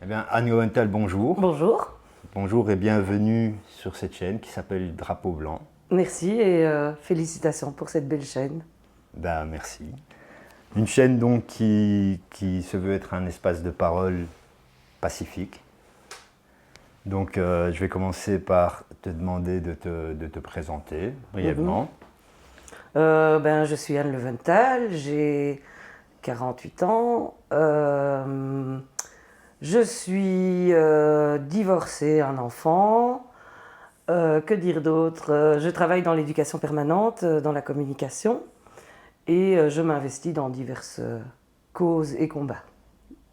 bien, Anne Lowenthal, bonjour. Bonjour, Bonjour et bienvenue sur cette chaîne qui s'appelle Drapeau Blanc. merci et félicitations pour cette belle chaîne. Ben, merci. Une chaîne donc qui se veut être un espace de parole pacifique. Donc je vais commencer par te demander de te présenter brièvement. Je suis Anne Lowenthal, j'ai 48 ans. Je suis divorcée, un enfant. Que dire d'autre? Je travaille dans l'éducation permanente, dans la communication. Et je m'investis dans diverses causes et combats.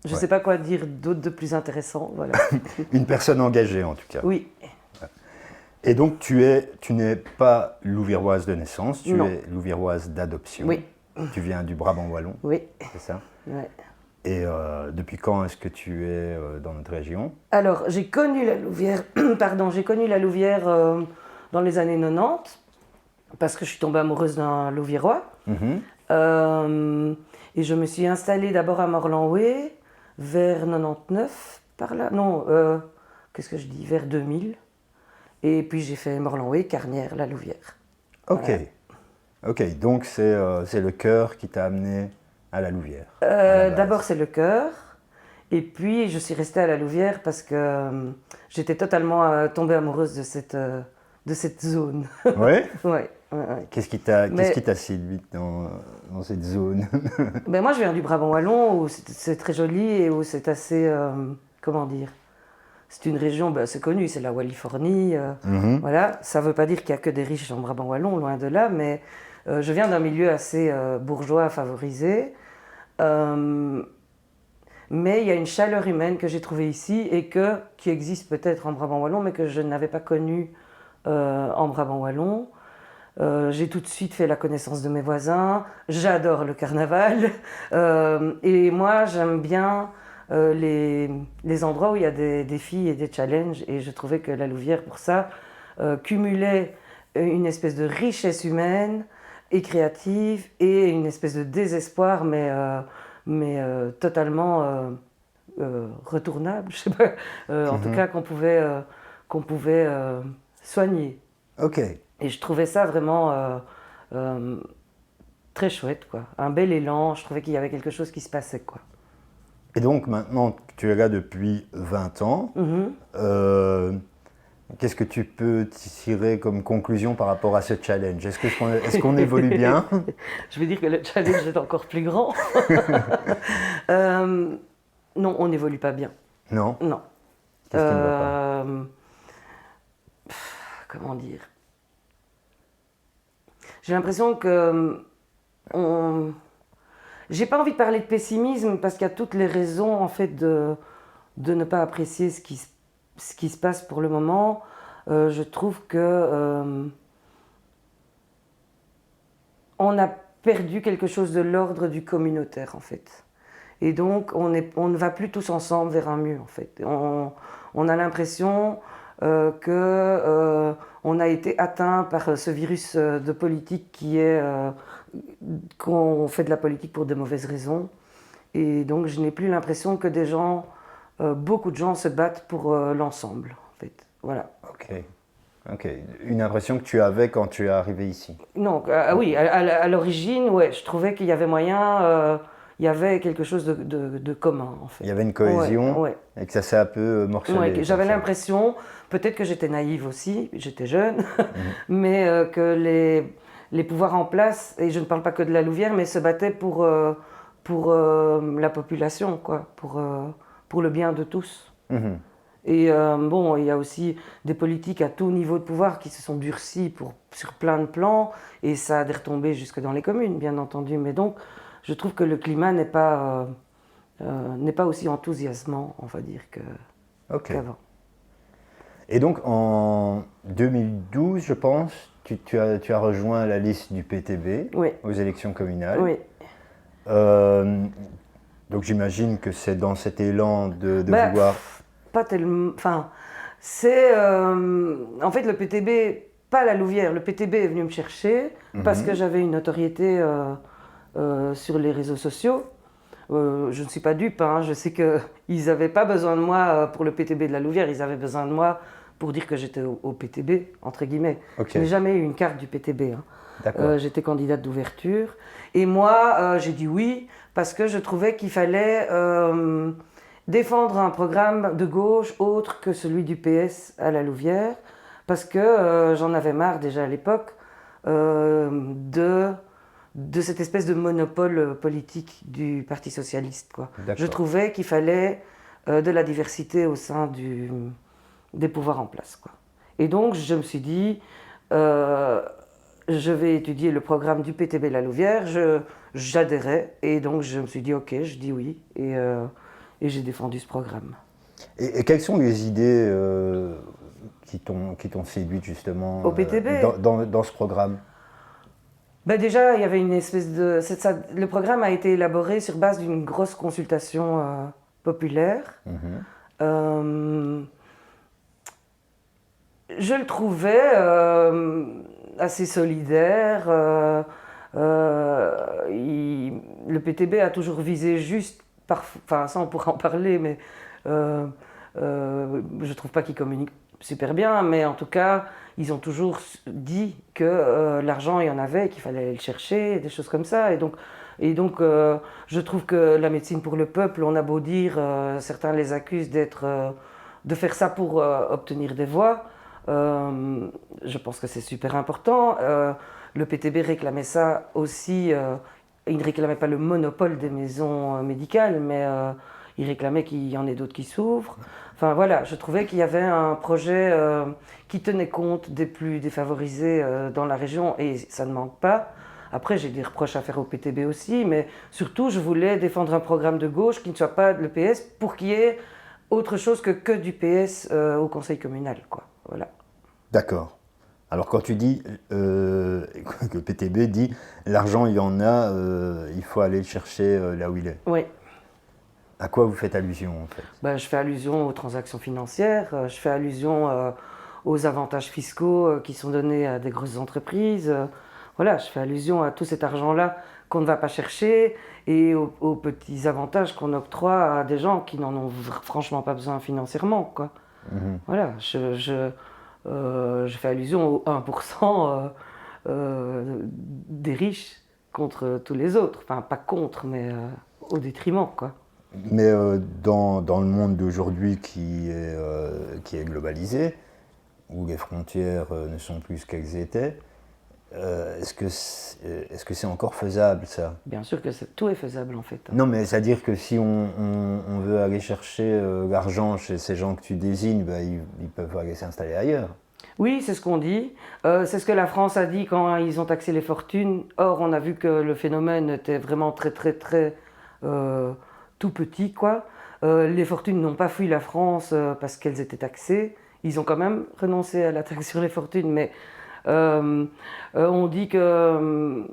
Je ne sais pas quoi dire d'autre de plus intéressant. Voilà. Une personne engagée en tout cas. Oui. Et donc tu n'es pas louviéroise de naissance, tu Non. es louviéroise d'adoption. Oui. Tu viens du Brabant wallon, Oui. c'est ça? Ouais. Et depuis quand est-ce que tu es dans notre région? Alors, j'ai connu la Louvière, dans les années 90, parce que je suis tombée amoureuse d'un Louviérois. Et je me suis installée d'abord à Morlanoué, vers 99, par là. Non, qu'est-ce que je dis? Vers 2000. Et puis j'ai fait Morlanoué, Carnières, la Louvière. Ok. Voilà. Ok, donc c'est le cœur qui t'a amené à la Louvière. à la base. D'abord, c'est le cœur. Et puis, je suis restée à la Louvière parce que j'étais totalement tombée amoureuse de cette zone. Ouais? Ouais. Qu'est-ce qui t'a Mais- séduit dans cette zone? Ben moi, je viens du Brabant wallon où c'est très joli et où c'est assez, comment dire, c'est une région, c'est connu, c'est la Wallifornie. Voilà, ça ne veut pas dire qu'il n'y a que des riches en Brabant wallon, loin de là, mais je viens d'un milieu assez bourgeois, favorisé. Mais il y a une chaleur humaine que j'ai trouvée ici et qui existe peut-être en Brabant wallon, mais que je n'avais pas connue en Brabant wallon. J'ai tout de suite fait la connaissance de mes voisins. J'adore le carnaval. Et moi, j'aime bien les endroits où il y a des défis et des challenges. Et je trouvais que la Louvière, pour ça, cumulait une espèce de richesse humaine et créative et une espèce de désespoir, mais totalement retournable, je sais pas. En tout cas, qu'on pouvait soigner. Ok. Et je trouvais ça vraiment très chouette, quoi. Un bel élan, je trouvais qu'il y avait quelque chose qui se passait, quoi. Et donc maintenant que tu es là depuis 20 ans, qu'est-ce que tu peux tirer comme conclusion par rapport à ce challenge? Est-ce qu'on évolue bien? Je vais dire que le challenge est encore plus grand. Non, on n'évolue pas bien. Non? Non. Qu'est-ce qui ne va pas? Comment dire? J'ai l'impression que j'ai pas envie de parler de pessimisme parce qu'il y a toutes les raisons en fait de ne pas apprécier ce qui se passe pour le moment. Je trouve que on a perdu quelque chose de l'ordre du communautaire en fait. Et donc on ne va plus tous ensemble vers un mur en fait. On a l'impression qu'on a été atteint par ce virus de politique qui est qu'on fait de la politique pour de mauvaises raisons. Et donc je n'ai plus l'impression que beaucoup de gens se battent pour l'ensemble en fait. Voilà. Ok. Ok. Une impression que tu avais quand tu es arrivé ici. Non, oui, à l'origine, ouais, je trouvais qu'il y avait moyen, il y avait quelque chose de commun en fait. Il y avait une cohésion Ouais. et que ça s'est un peu morcelé. Ouais, comme j'avais ça. l'impression, peut-être que j'étais naïve aussi, j'étais jeune, mais que les pouvoirs en place, et je ne parle pas que de la Louvière, mais se battaient pour la population, quoi, pour le bien de tous. Et bon, il y a aussi des politiques à tout niveau de pouvoir qui se sont durcis sur plein de plans, et ça a des retombées jusque dans les communes, bien entendu. Mais donc, je trouve que le climat n'est pas aussi enthousiasmant, on va dire, Ok. qu'avant. Et donc en 2012, je pense, tu as rejoint la liste du PTB Oui. aux élections communales. Oui. Donc j'imagine que c'est dans cet élan de Bah, vouloir... Pas tellement. Enfin, c'est. En fait, le PTB, pas la Louvière, le PTB est venu me chercher parce que j'avais une notoriété sur les réseaux sociaux. Je ne suis pas dupe, hein, je sais qu'ils n'avaient pas besoin de moi pour le PTB de la Louvière, ils avaient besoin de moi pour dire que j'étais au PTB, entre guillemets. Ok. Je n'ai jamais eu une carte du PTB. Hein. D'accord. J'étais candidate d'ouverture. Et moi, j'ai dit oui, parce que je trouvais qu'il fallait défendre un programme de gauche autre que celui du PS à la Louvière, parce que j'en avais marre déjà à l'époque de cette espèce de monopole politique du Parti socialiste, quoi. D'accord. Je trouvais qu'il fallait de la diversité au sein des pouvoirs en place, quoi. Et donc, je me suis dit, je vais étudier le programme du PTB La Louvière, j'adhérais, et donc je me suis dit, ok, je dis oui, et j'ai défendu ce programme. Et quelles sont les idées qui t'ont séduite justement Au PTB dans ce programme? Ben déjà, il y avait une espèce de... le programme a été élaboré sur base d'une grosse consultation populaire. Je le trouvais assez solidaire. Le PTB a toujours visé juste, enfin ça on pourra en parler, mais je trouve pas qu'ils communiquent super bien, mais en tout cas, ils ont toujours dit que l'argent il y en avait, qu'il fallait aller le chercher, des choses comme ça. Et donc je trouve que la médecine pour le peuple, on a beau dire, certains les accusent de faire ça pour obtenir des voix. Je pense que c'est super important. Le PTB réclamait ça aussi. Il ne réclamait pas le monopole des maisons médicales, mais il réclamait qu'il y en ait d'autres qui s'ouvrent. Enfin voilà, je trouvais qu'il y avait un projet qui tenait compte des plus défavorisés dans la région, et ça ne manque pas. Après, j'ai des reproches à faire au PTB aussi, mais surtout, je voulais défendre un programme de gauche qui ne soit pas le PS, pour qu'il y ait autre chose que du PS au conseil communal, quoi. Voilà. D'accord. Alors quand tu dis que le PTB dit l'argent il y en a, il faut aller le chercher là où il est. Oui. À quoi vous faites allusion en fait? Ben, je fais allusion aux transactions financières, je fais allusion aux avantages fiscaux qui sont donnés à des grosses entreprises. Voilà, je fais allusion à tout cet argent-là qu'on ne va pas chercher, et aux petits avantages qu'on octroie à des gens qui n'en ont franchement pas besoin financièrement, quoi. Voilà, je fais allusion au 1% des riches contre tous les autres. Enfin, pas contre, mais au détriment, quoi. Mais dans le monde d'aujourd'hui qui est globalisé, où les frontières ne sont plus ce qu'elles étaient, est-ce que c'est encore faisable ça? Bien sûr que tout est faisable en fait. Non, mais c'est-à-dire que si on veut aller chercher l'argent chez ces gens que tu désignes, bah, ils peuvent aller s'installer ailleurs. Oui, c'est ce qu'on dit. C'est ce que la France a dit quand ils ont taxé les fortunes. Or, on a vu que le phénomène était vraiment très, très, très tout petit, quoi. Les fortunes n'ont pas fui la France parce qu'elles étaient taxées. Ils ont quand même renoncé à la taxe sur les fortunes, mais on dit qu'on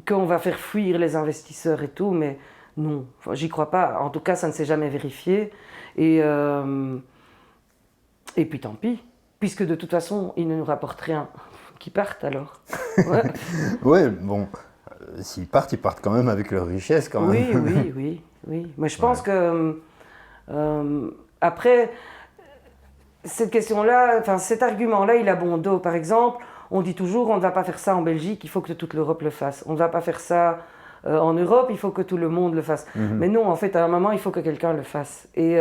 va faire fuir les investisseurs et tout, mais non, enfin, j'y crois pas. En tout cas, ça ne s'est jamais vérifié. Et puis tant pis, puisque de toute façon, ils ne nous rapportent rien. Qu'ils partent alors. Ouais. Ouais, bon, s'ils partent, ils partent quand même avec leur richesse quand même. Oui. Mais je pense que après, cette question-là, enfin cet argument-là, il a bon dos. Par exemple, on dit toujours, on ne va pas faire ça en Belgique, il faut que toute l'Europe le fasse. On ne va pas faire ça en Europe, il faut que tout le monde le fasse. Mais non, en fait, à un moment, il faut que quelqu'un le fasse. Et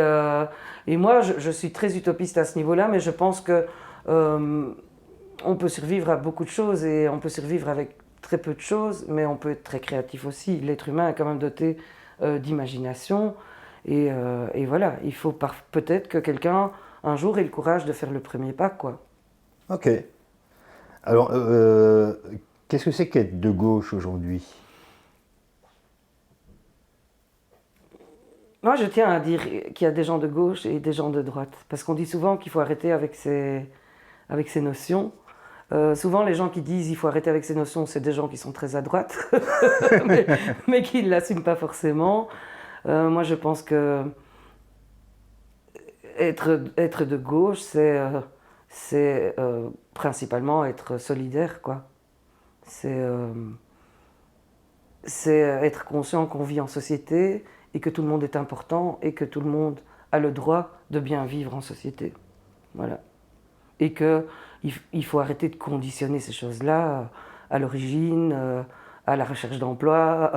moi, je suis très utopiste à ce niveau-là, mais je pense que on peut survivre à beaucoup de choses, et on peut survivre avec très peu de choses, mais on peut être très créatif aussi. L'être humain est quand même doté d'imagination, et voilà, il faut peut-être que quelqu'un, un jour, ait le courage de faire le premier pas, quoi. Ok. Alors, qu'est-ce que c'est qu'être de gauche aujourd'hui? Moi, je tiens à dire qu'il y a des gens de gauche et des gens de droite, parce qu'on dit souvent qu'il faut arrêter avec ces notions. Souvent, les gens qui disent qu'il faut arrêter avec ces notions, c'est des gens qui sont très à droite, mais qui ne l'assument pas forcément. Moi, je pense que être de gauche, c'est principalement être solidaire, quoi. C'est c'est être conscient qu'on vit en société et que tout le monde est important et que tout le monde a le droit de bien vivre en société. Voilà. Et qu'il faut arrêter de conditionner ces choses-là à l'origine, à la recherche d'emploi.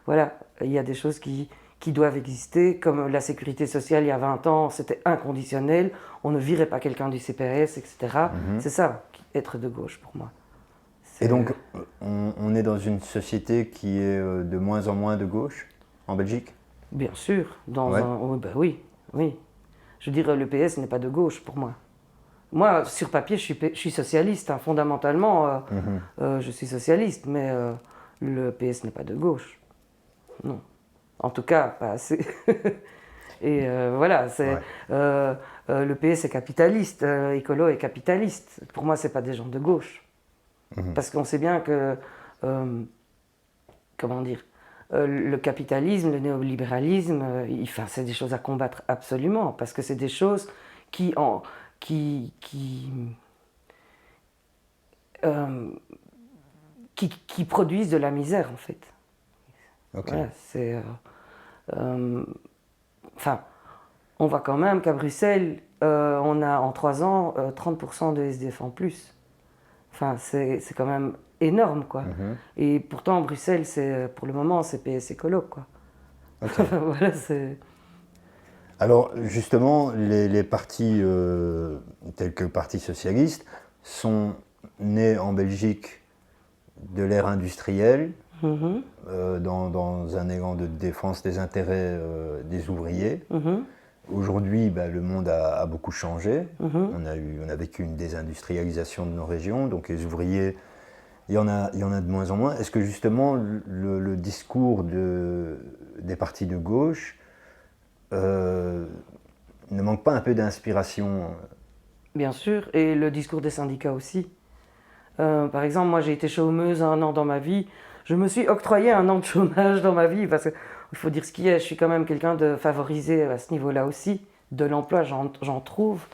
Voilà, il y a des choses qui doivent exister, comme la sécurité sociale il y a 20 ans, c'était inconditionnel, on ne virait pas quelqu'un du CPS, etc. C'est ça, être de gauche pour moi. Et donc, on est dans une société qui est de moins en moins de gauche en Belgique? Bien sûr, Ouais. oui, oui. Je veux dire, le PS n'est pas de gauche pour moi. Moi, sur papier, je suis socialiste, hein. Fondamentalement, je suis socialiste, mais le PS n'est pas de gauche. Non. En tout cas, pas assez. Et voilà, le PS est capitaliste, écolo est capitaliste. Pour moi, ce n'est pas des gens de gauche. Parce qu'on sait bien que, comment dire, le capitalisme, le néolibéralisme, c'est des choses à combattre absolument, parce que c'est des choses qui produisent de la misère, en fait. Okay. Voilà, on voit quand même qu'à Bruxelles, on a en 3 ans 30% de SDF en plus. Enfin, c'est quand même énorme, quoi. Et pourtant, Bruxelles, pour le moment, c'est PS écolo, quoi. Okay. Voilà, Alors, justement, les partis tels que le Parti socialiste sont nés en Belgique de l'ère industrielle, dans un élan de défense des intérêts des ouvriers. Aujourd'hui, le monde a beaucoup changé. On a vécu une désindustrialisation de nos régions, donc les ouvriers, il y en a de moins en moins. Est-ce que justement le discours des partis de gauche ne manque pas un peu d'inspiration? Bien sûr, et le discours des syndicats aussi. Par exemple, moi j'ai été chômeuse 1 an dans ma vie. Je me suis octroyé 1 an de chômage dans ma vie parce qu'il faut dire ce qu'il y a, je suis quand même quelqu'un de favorisé à ce niveau-là aussi. De l'emploi, j'en trouve.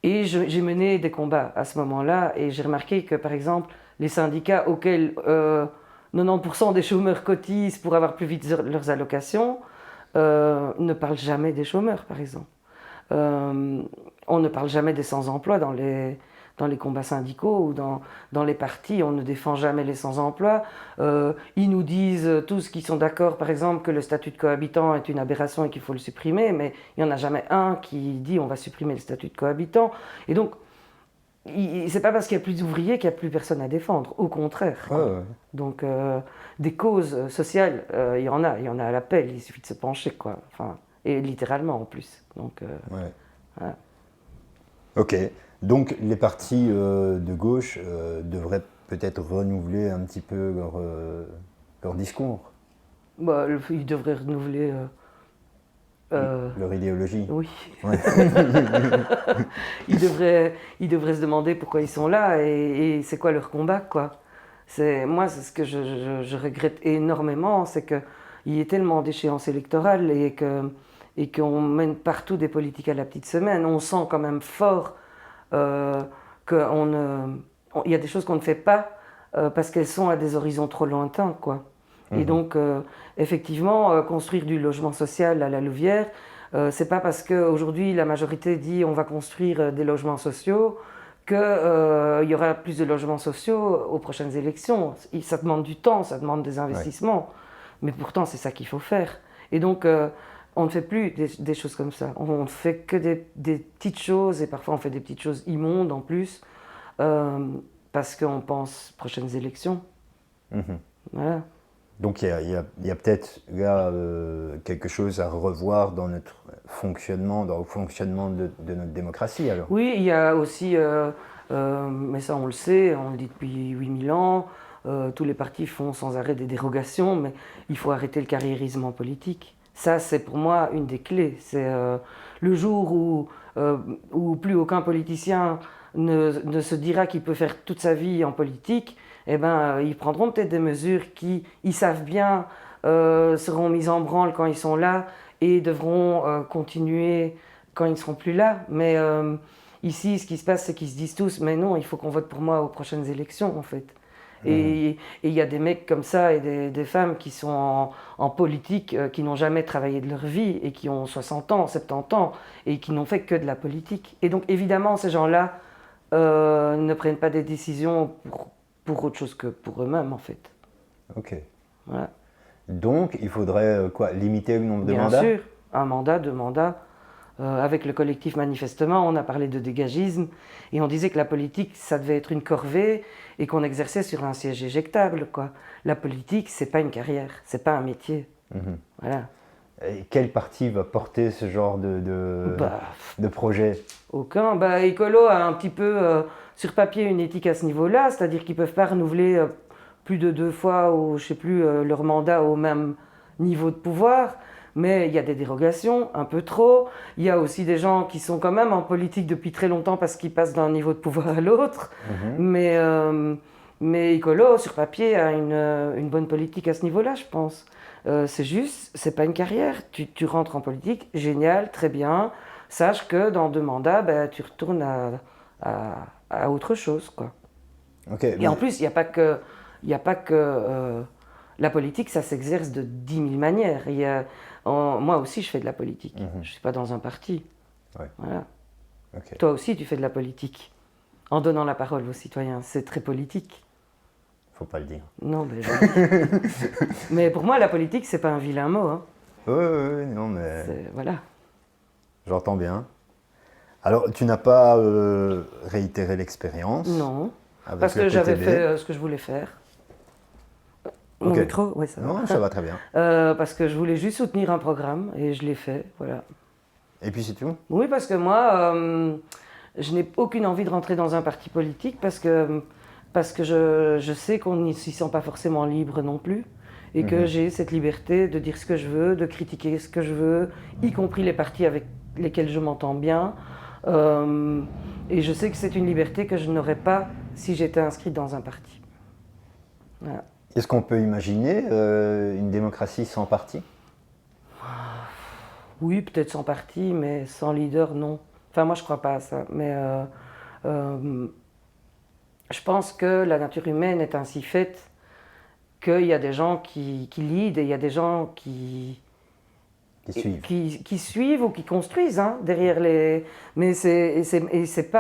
Et j'ai mené des combats à ce moment-là et j'ai remarqué que par exemple, les syndicats auxquels 90% des chômeurs cotisent pour avoir plus vite leurs allocations ne parlent jamais des chômeurs, par exemple. On ne parle jamais des sans-emploi dans les combats syndicaux ou dans les partis, on ne défend jamais les sans-emploi. Ils nous disent tous qu'ils sont d'accord, par exemple, que le statut de cohabitant est une aberration et qu'il faut le supprimer, mais il n'y en a jamais un qui dit on va supprimer le statut de cohabitant. Et donc, c'est pas parce qu'il y a plus d'ouvriers qu'il n'y a plus personne à défendre, au contraire. Ouais. Donc, des causes sociales, il y en a à l'appel, il suffit de se pencher, quoi. Enfin, et littéralement en plus. Donc, Ouais. voilà. Ok. Donc les partis de gauche devraient peut-être renouveler un petit peu leur discours, Ils devraient renouveler. leur idéologie. Oui. Ouais. Ils devraient se demander pourquoi ils sont là et c'est quoi leur combat, quoi. Moi, c'est ce que je regrette énormément, c'est qu'il y ait tellement d'échéances électorales et qu'on mène partout des politiques à la petite semaine. On sent quand même fort qu'il y a des choses qu'on ne fait pas parce qu'elles sont à des horizons trop lointains, quoi. Et donc, effectivement, construire du logement social à la Louvière, c'est pas parce qu'aujourd'hui la majorité dit on va construire des logements sociaux qu'il y aura plus de logements sociaux aux prochaines élections. Ça demande du temps, ça demande des investissements. Mais pourtant, c'est ça qu'il faut faire. Et donc, on ne fait plus des choses comme ça. On ne fait que des petites choses, et parfois on fait des petites choses immondes en plus, parce qu'on pense prochaines élections. Voilà. Donc il y a peut-être là quelque chose à revoir dans notre fonctionnement, dans le fonctionnement de notre démocratie alors. Oui, il y a aussi, mais ça on le sait, on le dit depuis 8000 ans, tous les partis font sans arrêt des dérogations, mais il faut arrêter le carriérisme en politique. Ça, c'est pour moi une des clés. C'est le jour où plus aucun politicien ne se dira qu'il peut faire toute sa vie en politique, eh ben, ils prendront peut-être des mesures qui, ils savent bien, seront mises en branle quand ils sont là et devront continuer quand ils ne seront plus là. Mais ici, ce qui se passe, c'est qu'ils se disent tous, mais non, il faut qu'on vote pour moi aux prochaines élections, en fait. Et il y a des mecs comme ça et des femmes qui sont en politique, qui n'ont jamais travaillé de leur vie et qui ont 60 ans, 70 ans et qui n'ont fait que de la politique. Et donc évidemment, ces gens-là ne prennent pas des décisions pour autre chose que pour eux-mêmes en fait. Ok. Voilà. Donc il faudrait quoi, limiter le nombre de mandats? Bien sûr, un mandat, 2 mandats. Avec le collectif Manifestement, on a parlé de dégagisme et on disait que la politique, ça devait être une corvée et qu'on exerçait sur un siège éjectable, quoi. La politique, c'est pas une carrière, c'est pas un métier. Voilà. Et quel parti va porter ce genre de projet? Aucun. Écolo a un petit peu sur papier une éthique à ce niveau-là, c'est-à-dire qu'ils peuvent pas renouveler plus de 2 fois ou je sais plus leur mandat au même niveau de pouvoir. Mais il y a des dérogations, un peu trop. Il y a aussi des gens qui sont quand même en politique depuis très longtemps parce qu'ils passent d'un niveau de pouvoir à l'autre. Mais Écolo, sur papier, a une bonne politique à ce niveau-là, je pense. C'est juste, c'est pas une carrière. Tu rentres en politique, génial, très bien. Sache que dans 2 mandats, tu retournes à autre chose, quoi. Okay, et en plus, il n'y a pas que la politique, ça s'exerce de 10 000 manières. Moi aussi, je fais de la politique. Je ne suis pas dans un parti. Ouais. Voilà. Okay. Toi aussi, tu fais de la politique. En donnant la parole aux citoyens. C'est très politique. Faut pas le dire. Non, mais pour moi, la politique, c'est pas un vilain mot. Hein. Oui, non, mais... Voilà. J'entends bien. Alors, tu n'as pas réitéré l'expérience? Non, parce que j'avais fait ce que je voulais faire. Mon micro, oui, ça va. Non, ça va très bien. Parce que je voulais juste soutenir un programme et je l'ai fait, voilà. Et puis c'est tout? Oui, parce que moi, je n'ai aucune envie de rentrer dans un parti politique parce que je sais qu'on ne s'y sent pas forcément libre non plus et que j'ai cette liberté de dire ce que je veux, de critiquer ce que je veux, y compris les partis avec lesquels je m'entends bien. Et je sais que c'est une liberté que je n'aurais pas si j'étais inscrite dans un parti. Voilà. Est-ce qu'on peut imaginer une démocratie sans parti? Oui, peut-être sans parti, mais sans leader, non. Enfin, moi, je ne crois pas à ça. Mais je pense que la nature humaine est ainsi faite qu'il y a des gens qui lead et il y a des gens qui suivent ou qui construisent derrière les... Mais c'est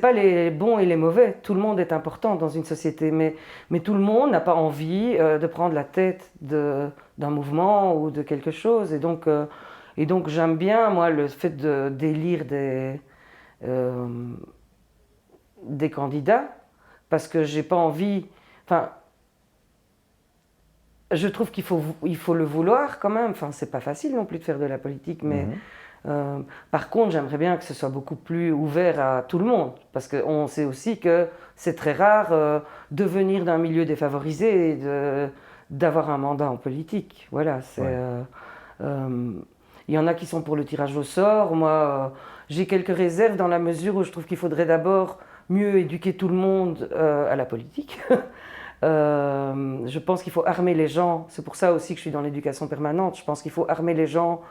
pas les bons et les mauvais. Tout le monde est important dans une société, mais tout le monde n'a pas envie de prendre la tête d'un mouvement ou de quelque chose. Et donc j'aime bien, moi, le fait d'élire des candidats, parce que j'ai pas envie... Enfin, je trouve qu'il faut le vouloir quand même. Enfin, c'est pas facile non plus de faire de la politique, mais... par contre, j'aimerais bien que ce soit beaucoup plus ouvert à tout le monde, parce qu'on sait aussi que c'est très rare de venir d'un milieu défavorisé et d'avoir un mandat en politique. Voilà, il y en a qui sont pour le tirage au sort. Moi, j'ai quelques réserves dans la mesure où je trouve qu'il faudrait d'abord mieux éduquer tout le monde à la politique. Je pense qu'il faut armer les gens. C'est pour ça aussi que je suis dans l'éducation permanente. Je pense qu'il faut armer les gens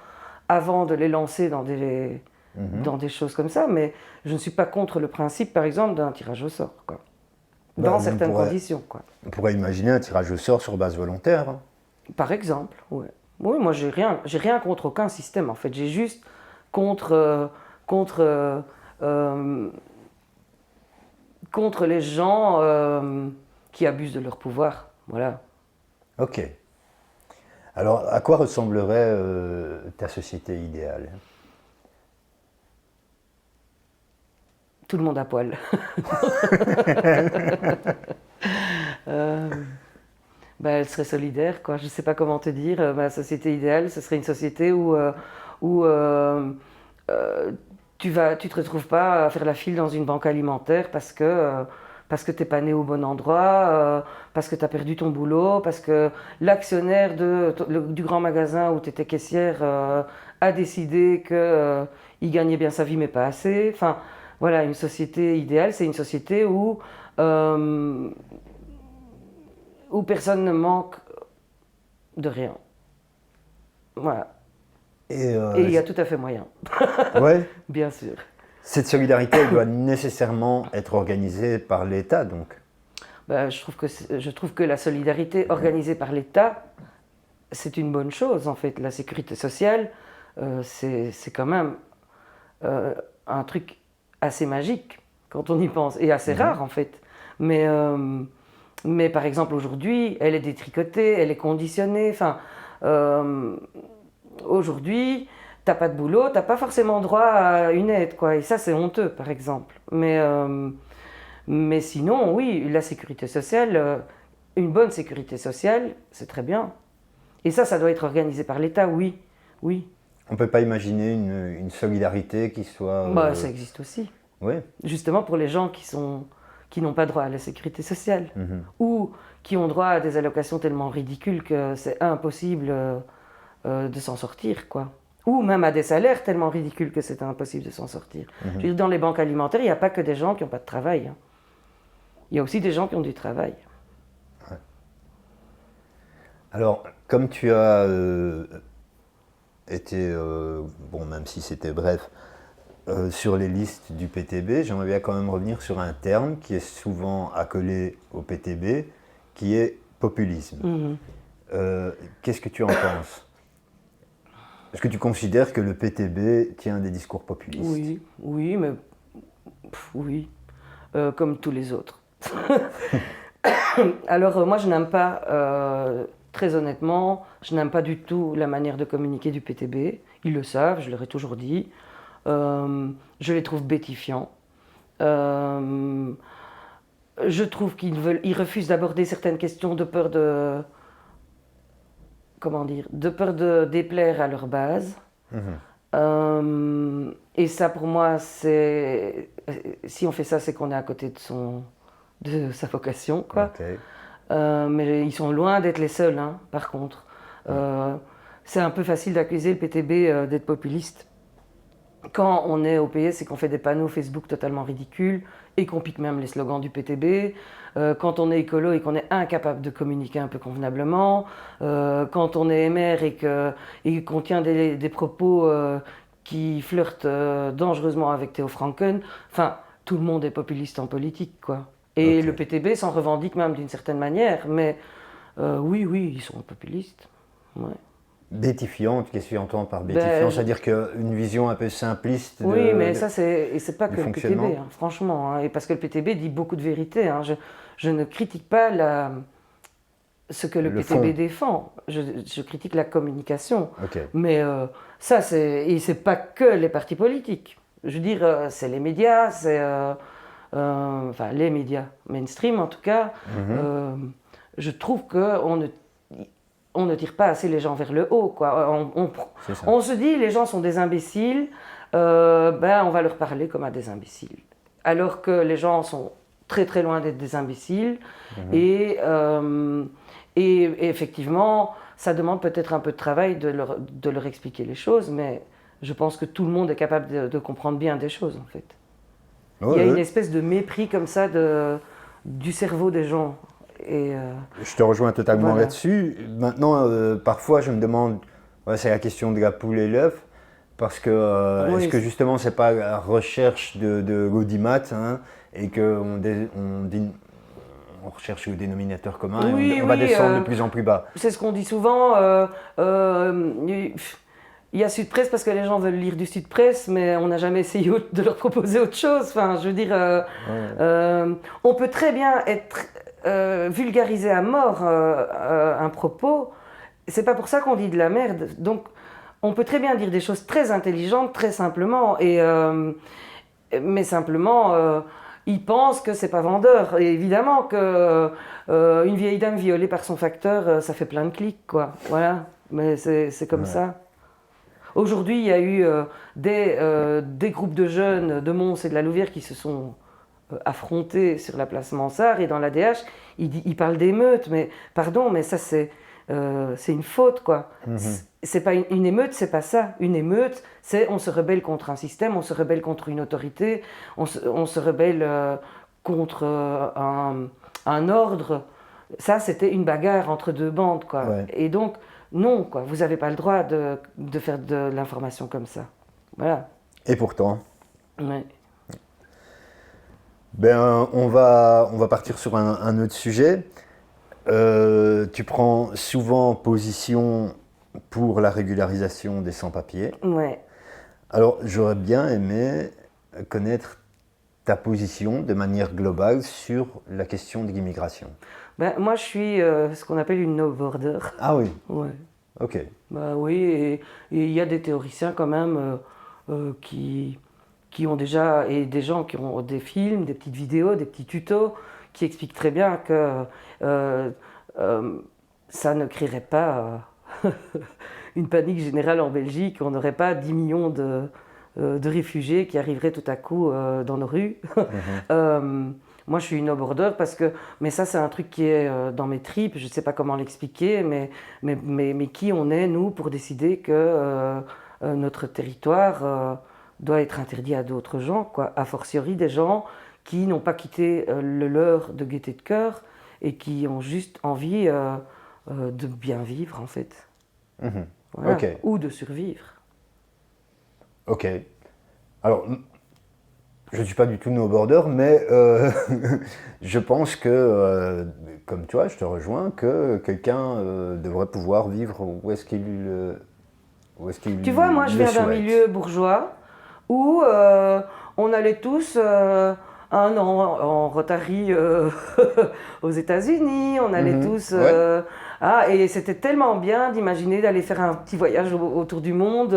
avant de les lancer dans des choses comme ça, mais je ne suis pas contre le principe, par exemple, d'un tirage au sort, quoi. Dans certaines conditions, quoi. On pourrait imaginer un tirage au sort sur base volontaire. Hein. Par exemple, oui. Oui, moi, j'ai rien contre aucun système, en fait. J'ai juste contre les gens qui abusent de leur pouvoir, voilà. Ok. Alors, à quoi ressemblerait ta société idéale? Tout le monde à poil. Elle serait solidaire, quoi. Je ne sais pas comment te dire. Ma société idéale, ce serait une société où tu te retrouves pas à faire la file dans une banque alimentaire parce que tu n'es pas né au bon endroit, parce que tu as perdu ton boulot, parce que l'actionnaire du grand magasin où tu étais caissière a décidé qu'il gagnait bien sa vie mais pas assez. Enfin, voilà, une société idéale, c'est une société où personne ne manque de rien. Voilà. Et il y a tout à fait moyen. Ouais. Bien sûr. Cette solidarité, elle doit nécessairement être organisée par l'État, donc. Ben, je trouve que la solidarité organisée par l'État, c'est une bonne chose en fait. La sécurité sociale, c'est quand même un truc assez magique quand on y pense, et assez rare en fait. Mais par exemple aujourd'hui, elle est détricotée, elle est conditionnée. Enfin, aujourd'hui, t'as pas de boulot, t'as pas forcément droit à une aide, quoi. Et ça, c'est honteux, par exemple. Mais sinon, oui, la sécurité sociale, une bonne sécurité sociale, c'est très bien. Et ça doit être organisé par l'État, oui, oui. On ne peut pas imaginer une solidarité qui soit... Bah, ça existe aussi. Oui. Justement pour les gens qui n'ont pas droit à la sécurité sociale, ou qui ont droit à des allocations tellement ridicules que c'est impossible de s'en sortir, quoi. Ou même à des salaires tellement ridicules que c'est impossible de s'en sortir. Je veux dire, dans les banques alimentaires, il n'y a pas que des gens qui n'ont pas de travail. Hein. Il y a aussi des gens qui ont du travail. Ouais. Alors, comme tu as été, bon, même si c'était bref, sur les listes du PTB, j'aimerais bien quand même revenir sur un terme qui est souvent accolé au PTB, qui est populisme. Qu'est-ce que tu en penses? Est-ce que tu considères que le PTB tient des discours populistes? Oui, oui, mais oui, comme tous les autres. Alors moi je n'aime pas, très honnêtement, je n'aime pas du tout la manière de communiquer du PTB. Ils le savent, je leur ai toujours dit. Je les trouve bêtifiants. Je trouve ils refusent d'aborder certaines questions de peur de... Comment dire? De peur de déplaire à leur base. Et ça, pour moi, c'est... Si on fait ça, c'est qu'on est à côté de sa vocation, quoi. Okay. Mais ils sont loin d'être les seuls, hein, par contre. C'est un peu facile d'accuser le PTB d'être populiste. Quand on est au PS et qu'on fait des panneaux Facebook totalement ridicules et qu'on pique même les slogans du PTB, quand on est écolo et qu'on est incapable de communiquer un peu convenablement, quand on est MR et qu'on tient des propos qui flirtent dangereusement avec Theo Franken, enfin, tout le monde est populiste en politique, quoi. Et le PTB s'en revendique même d'une certaine manière, mais oui, ils sont populistes. Ouais. Bêtifiante, qu'est-ce que tu entends par bêtifiant? C'est-à-dire qu'une vision un peu simpliste de... Oui, mais ça, c'est pas que le PTB, hein, franchement. Hein, et parce que le PTB dit beaucoup de vérité. Hein, je ne critique pas ce que le PTB défend. Je critique la communication. Okay. Mais ça, et c'est pas que les partis politiques. Je veux dire, c'est les médias, c'est... enfin, les médias mainstream, en tout cas. Je trouve qu'on ne tire pas assez les gens vers le haut, quoi. On se dit, les gens sont des imbéciles, on va leur parler comme à des imbéciles. Alors que les gens sont très très loin d'être des imbéciles. Et effectivement, ça demande peut-être un peu de travail de leur expliquer les choses, mais je pense que tout le monde est capable de comprendre bien des choses, en fait. Il y a une espèce de mépris comme ça du cerveau des gens. Je te rejoins totalement là-dessus. Maintenant, parfois, je me demande, c'est la question de la poule et l'œuf, parce que est-ce que justement, c'est pas la recherche de l'audimat, hein, et qu'on recherche le dénominateur commun, et on va descendre de plus en plus bas. C'est ce qu'on dit souvent. Il y a Sud Presse parce que les gens veulent lire du Sud Presse, mais on n'a jamais essayé de leur proposer autre chose. Enfin, je veux dire, on peut très bien être vulgariser à mort un propos. C'est pas pour ça qu'on dit de la merde. Donc, on peut très bien dire des choses très intelligentes, très simplement, mais simplement, ils pensent que c'est pas vendeur. Et évidemment que une vieille dame violée par son facteur, ça fait plein de clics, quoi. Voilà. Mais c'est comme ça. Aujourd'hui, il y a eu des groupes de jeunes de Mons et de la Louvière qui se sont affrontés sur la place Mansart, et dans l'ADH, ils parlent d'émeute, mais pardon, mais ça c'est une faute, quoi. C'est pas une émeute, c'est pas ça. Une émeute, c'est on se rebelle contre un système, on se rebelle contre une autorité, on se rebelle contre un ordre. Ça, c'était une bagarre entre deux bandes, quoi. Ouais. Et donc, non, quoi, vous n'avez pas le droit de faire de l'information comme ça. Voilà. Et pourtant. Ouais. Ben, on va partir sur un autre sujet. Tu prends souvent position pour la régularisation des sans-papiers. Ouais. Alors, j'aurais bien aimé connaître ta position de manière globale sur la question de l'immigration. Ben, moi, je suis ce qu'on appelle une no-border. Ah oui, Ouais. ok. Bah oui, et il y a des théoriciens quand même qui ont déjà, et des gens qui ont des films, des petites vidéos, des petits tutos, qui expliquent très bien que euh, euh, ça ne créerait pas une panique générale en Belgique, on n'aurait pas 10 millions de réfugiés qui arriveraient tout à coup dans nos rues. Mhm. Euh, Moi, je suis une no-border parce que, mais ça, c'est un truc qui est dans mes tripes. Je ne sais pas comment l'expliquer, mais qui on est, nous, pour décider que notre territoire doit être interdit à d'autres gens, quoi. A fortiori, des gens qui n'ont pas quitté le leur de gaieté de cœur et qui ont juste envie de bien vivre, en fait. Mhm. Voilà. Ok, Ou de survivre. ok. Alors, je ne suis pas du tout no border, mais je pense que, comme toi, je te rejoins, que quelqu'un devrait pouvoir vivre où est-ce qu'il Tu vois, moi, je le viens d'un souhaite. milieu bourgeois où on allait tous un an en Rotary aux États-Unis, on allait Mhm. tous. Ouais. Et c'était tellement bien d'imaginer d'aller faire un petit voyage autour du monde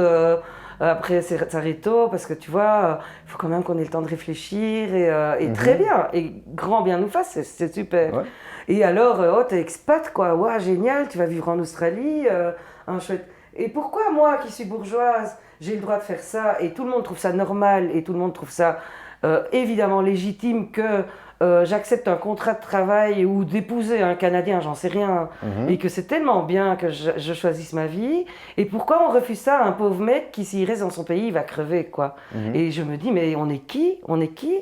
après Sarreto, parce que tu vois, il faut quand même qu'on ait le temps de réfléchir et très Mhm. bien, et grand bien nous fasse, c'est super. Ouais. Et alors, oh, t'es expat quoi, waouh, génial, tu vas vivre en Australie, un chouette. Et pourquoi moi qui suis bourgeoise, j'ai le droit de faire ça et tout le monde trouve ça normal et tout le monde trouve ça évidemment légitime que j'accepte un contrat de travail ou d'épouser un Canadien, j'en sais rien, et Mhm. que c'est tellement bien que je choisisse ma vie. Et pourquoi on refuse ça à un pauvre mec qui, s'il reste dans son pays, il va crever, quoi. Mhm. Et je me dis, mais on est qui? On est qui?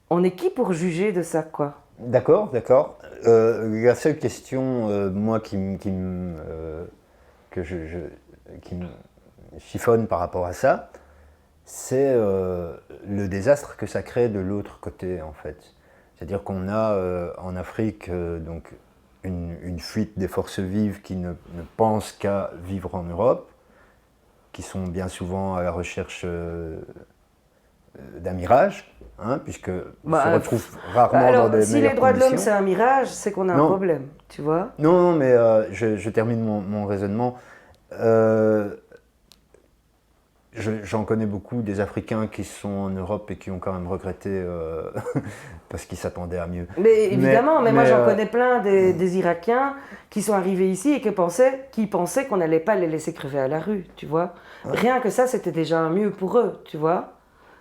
On est qui pour juger de ça, quoi? D'accord, d'accord. La seule question, moi, que qui me chiffonne par rapport à ça, c'est le désastre que ça crée de l'autre côté, en fait. C'est-à-dire qu'on a en Afrique donc une fuite des forces vives qui ne pensent qu'à vivre en Europe, qui sont bien souvent à la recherche d'un mirage, hein, puisqu'ils se Bah, retrouvent rarement dans alors, des si les meilleures droits de l'homme conditions. c'est un mirage, c'est qu'on a un Non, problème, tu vois? non, non, mais je termine mon raisonnement. Euh, J'en connais beaucoup des Africains qui sont en Europe et qui ont quand même regretté parce qu'ils s'attendaient à mieux. Mais évidemment, mais moi Mais j'en connais plein des Irakiens qui sont arrivés ici et qui pensaient qu'on n'allait pas les laisser crever à la rue, tu vois. Rien que ça, c'était déjà un mieux pour eux, tu vois.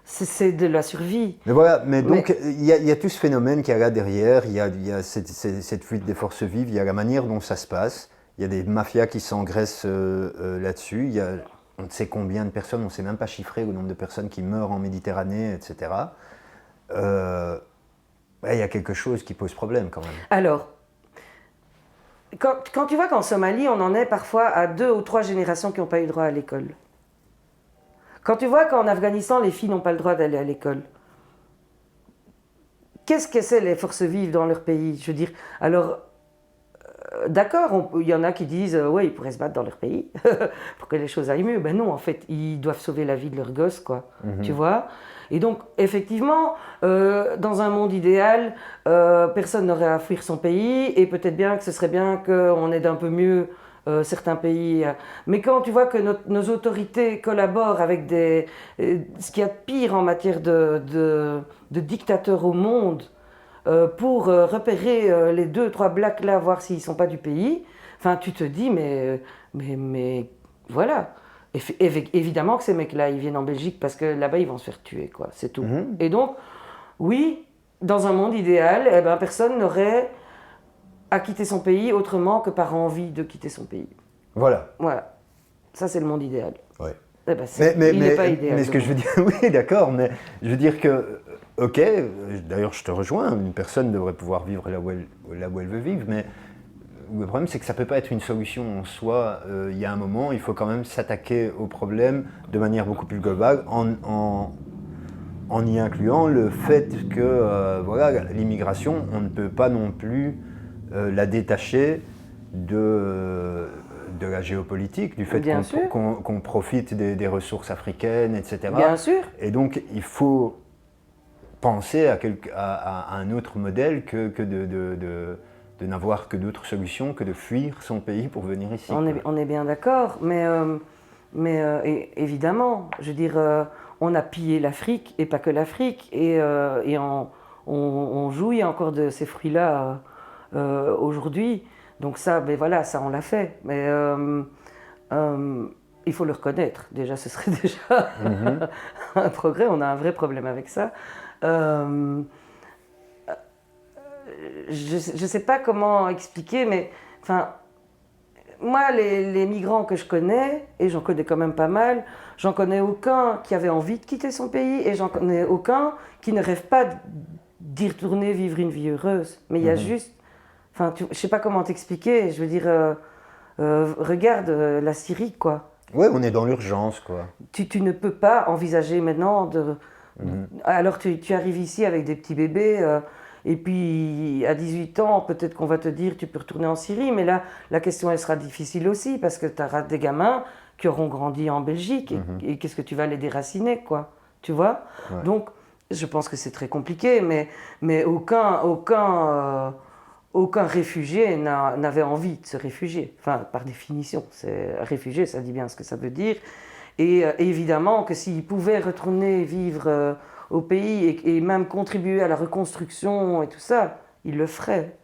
C'est de la survie. mais voilà, mais donc Mais il y a tout ce phénomène qui est là derrière, il y a cette fuite des forces vives, il y a la manière dont ça se passe, il y a des mafias qui s'engraissent là-dessus, il y a on ne sait combien de personnes, on ne sait même pas chiffrer le nombre de personnes qui meurent en Méditerranée, etc. Ouais, il y a quelque chose qui pose problème quand même. alors, quand tu vois qu'en Somalie, on en est parfois à 2 ou 3 générations qui n'ont pas eu droit à l'école. Quand tu vois qu'en Afghanistan, les filles n'ont pas le droit d'aller à l'école. Qu'est-ce que c'est les forces vives dans leur pays? Je veux dire, alors, d'accord, il y en a qui disent, ouais, ils pourraient se battre dans leur pays pour que les choses aillent mieux. Ben non, en fait, ils doivent sauver la vie de leurs gosses, quoi. Tu vois? Et donc, effectivement, dans un monde idéal, personne n'aurait à fuir son pays, et peut-être bien que ce serait bien qu'on aide un peu mieux certains pays. Mais quand tu vois que nos autorités collaborent avec ce qu'il y a de pire en matière de dictateurs au monde, pour repérer les 2 ou 3 blacks là, voir s'ils ne sont pas du pays. Enfin, tu te dis, mais voilà. Évidemment que ces mecs-là, ils viennent en Belgique parce que là-bas, ils vont se faire tuer, quoi. C'est tout. Mhm. Et donc, oui, dans un monde idéal, eh ben, personne n'aurait à quitter son pays autrement que par envie de quitter son pays. Voilà. Voilà. Ça, c'est le monde idéal. Ouais. Eh ben, il n'est pas idéal. Mais ce que je veux dire, oui, d'accord, mais je veux dire que, ok, d'ailleurs je te rejoins, une personne devrait pouvoir vivre là où elle veut vivre, mais le problème c'est que ça ne peut pas être une solution en soi. Il y a un moment, il faut quand même s'attaquer au problème de manière beaucoup plus globale en y incluant le fait que voilà, l'immigration, on ne peut pas non plus la détacher de la géopolitique, du fait Bien sûr, qu'on profite des ressources africaines, etc. bien sûr. Et donc, il faut penser à un autre modèle que de n'avoir que d'autres solutions que de fuir son pays pour venir ici. On est bien d'accord, mais évidemment, je veux dire, on a pillé l'Afrique, et pas que l'Afrique, et on jouit encore de ces fruits-là aujourd'hui. Donc ça, ben voilà, ça on l'a fait. Mais il faut le reconnaître. Déjà, ce serait déjà un progrès. On a un vrai problème avec ça. Je ne sais pas comment expliquer, mais enfin, moi, les migrants que je connais, et j'en connais quand même pas mal, j'en connais aucun qui avait envie de quitter son pays, et j'en connais aucun qui ne rêve pas d'y retourner vivre une vie heureuse. Mais il y a juste, enfin, je ne sais pas comment t'expliquer, je veux dire, regarde la Syrie, quoi. Ouais, on est dans l'urgence, quoi. Tu ne peux pas envisager maintenant de... Alors tu arrives ici avec des petits bébés, et puis à 18 ans, peut-être qu'on va te dire tu peux retourner en Syrie, mais là, la question elle sera difficile aussi, parce que tu auras des gamins qui auront grandi en Belgique, et qu'est-ce que tu vas les déraciner, quoi, tu vois? Ouais. Donc, je pense que c'est très compliqué, mais aucun réfugié n'avait envie de se réfugier. Enfin, par définition, réfugié, ça dit bien ce que ça veut dire. Et évidemment que s'ils pouvaient retourner vivre au pays et même contribuer à la reconstruction et tout ça, ils le feraient.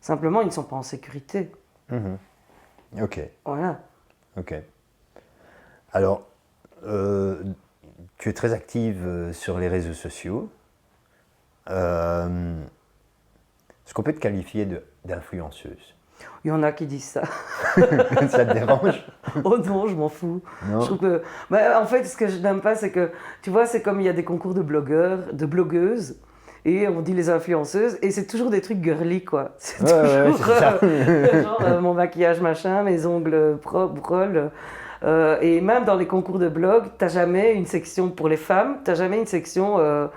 Simplement, ils ne sont pas en sécurité. Ok. Voilà. Ok. Alors, tu es très active sur les réseaux sociaux. Est-ce qu'on peut te qualifier d'influenceuse? Il y en a qui disent ça. Ça te dérange? Oh non, je m'en fous. Non. Je trouve que... Bah, en fait, ce que je n'aime pas, c'est que, tu vois, c'est comme il y a des concours de blogueurs, de blogueuses, et on dit les influenceuses, et c'est toujours des trucs girly, quoi. C'est toujours c'est ça. genre mon maquillage machin, mes ongles propres, et même dans les concours de blog, t'as jamais une section pour les femmes, t'as jamais une section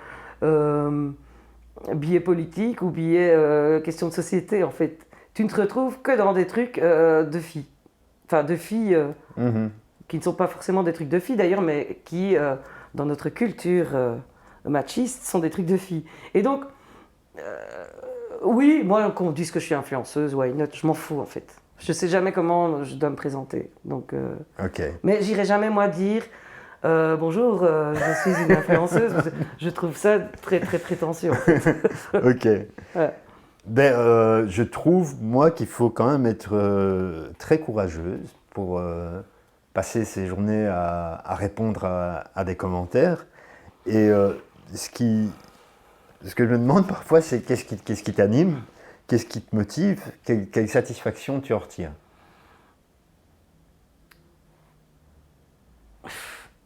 billets politiques ou billets questions de société, en fait. Tu ne te retrouves que dans des trucs de filles. Enfin, de filles qui ne sont pas forcément des trucs de filles d'ailleurs, mais qui, dans notre culture machiste, sont des trucs de filles. Et donc, oui, moi, qu'on dise que je suis influenceuse, why not, je m'en fous en fait. Je sais jamais comment je dois me présenter. Donc, Ok. mais j'irai jamais moi dire bonjour, je suis une influenceuse. Je trouve ça très très prétentieux. En fait. Ok. Ouais. Ben, je trouve, moi, qu'il faut quand même être très courageuse pour passer ses journées à répondre à des commentaires. Et ce que je me demande parfois, c'est qu'est-ce qui t'anime, qu'est-ce qui te motive, quelle satisfaction tu en retires?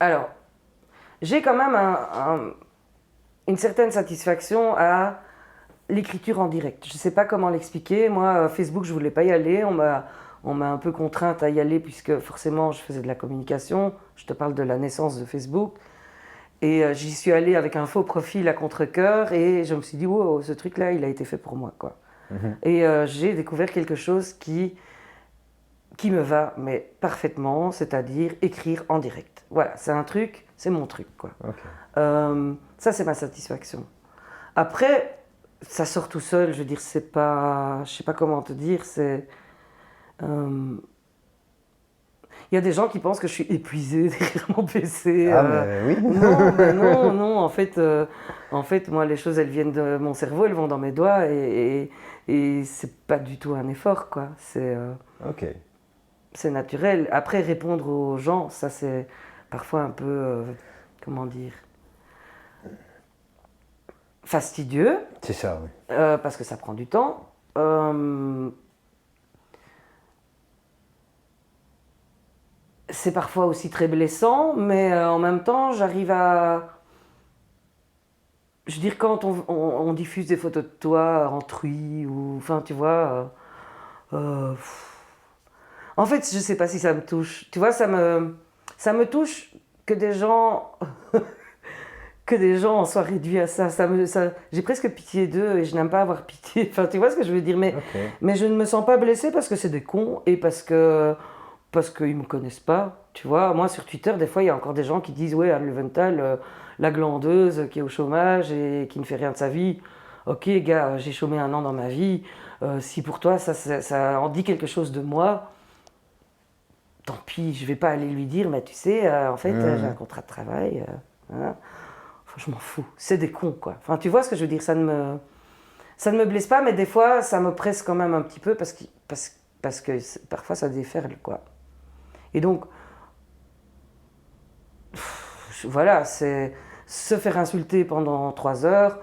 Alors, j'ai quand même une certaine satisfaction à l'écriture en direct. Je ne sais pas comment l'expliquer. Moi, Facebook, je ne voulais pas y aller. On m'a un peu contrainte à y aller puisque forcément, je faisais de la communication. Je te parle de la naissance de Facebook. Et j'y suis allée avec un faux profil à contre-cœur et je me suis dit, wow, ce truc-là, il a été fait pour moi, quoi. Et j'ai découvert quelque chose qui me va, mais parfaitement, c'est-à-dire écrire en direct. Voilà, c'est un truc, c'est mon truc, quoi. Okay. Ça, c'est ma satisfaction. Après, ça sort tout seul, je veux dire, c'est pas... Je sais pas comment te dire, c'est... Il y a des gens qui pensent que je suis épuisée derrière mon PC. Ah, mais oui. Non, en fait, moi, les choses, elles viennent de mon cerveau, elles vont dans mes doigts et c'est pas du tout un effort, quoi. Ok. C'est naturel. Après, répondre aux gens, ça, c'est parfois un peu, comment dire, fastidieux. C'est ça, oui. Parce que ça prend du temps. C'est parfois aussi très blessant, mais en même temps, j'arrive à... Je veux dire, quand on diffuse des photos de toi en truie, ou... Enfin, tu vois... En fait, je sais pas si ça me touche. Tu vois, ça me touche que des gens... que des gens en soient réduits à ça. J'ai presque pitié d'eux et je n'aime pas avoir pitié. Enfin, tu vois ce que je veux dire, mais je ne me sens pas blessée parce que c'est des cons et parce qu'ils me connaissent pas. Tu vois, moi sur Twitter, des fois, il y a encore des gens qui disent ouais, Anne Leventhal, la glandeuse qui est au chômage et qui ne fait rien de sa vie. Ok, gars, j'ai chômé 1 an dans ma vie. Si pour toi, ça en dit quelque chose de moi, tant pis, je vais pas aller lui dire, mais tu sais, en fait, j'ai un contrat de travail. Hein. Enfin, je m'en fous. C'est des cons, quoi. Enfin, tu vois ce que je veux dire, ça ne me blesse pas, mais des fois, ça me presse quand même un petit peu parce que parfois, ça déferle, quoi. Et donc, voilà, c'est se faire insulter pendant 3 heures,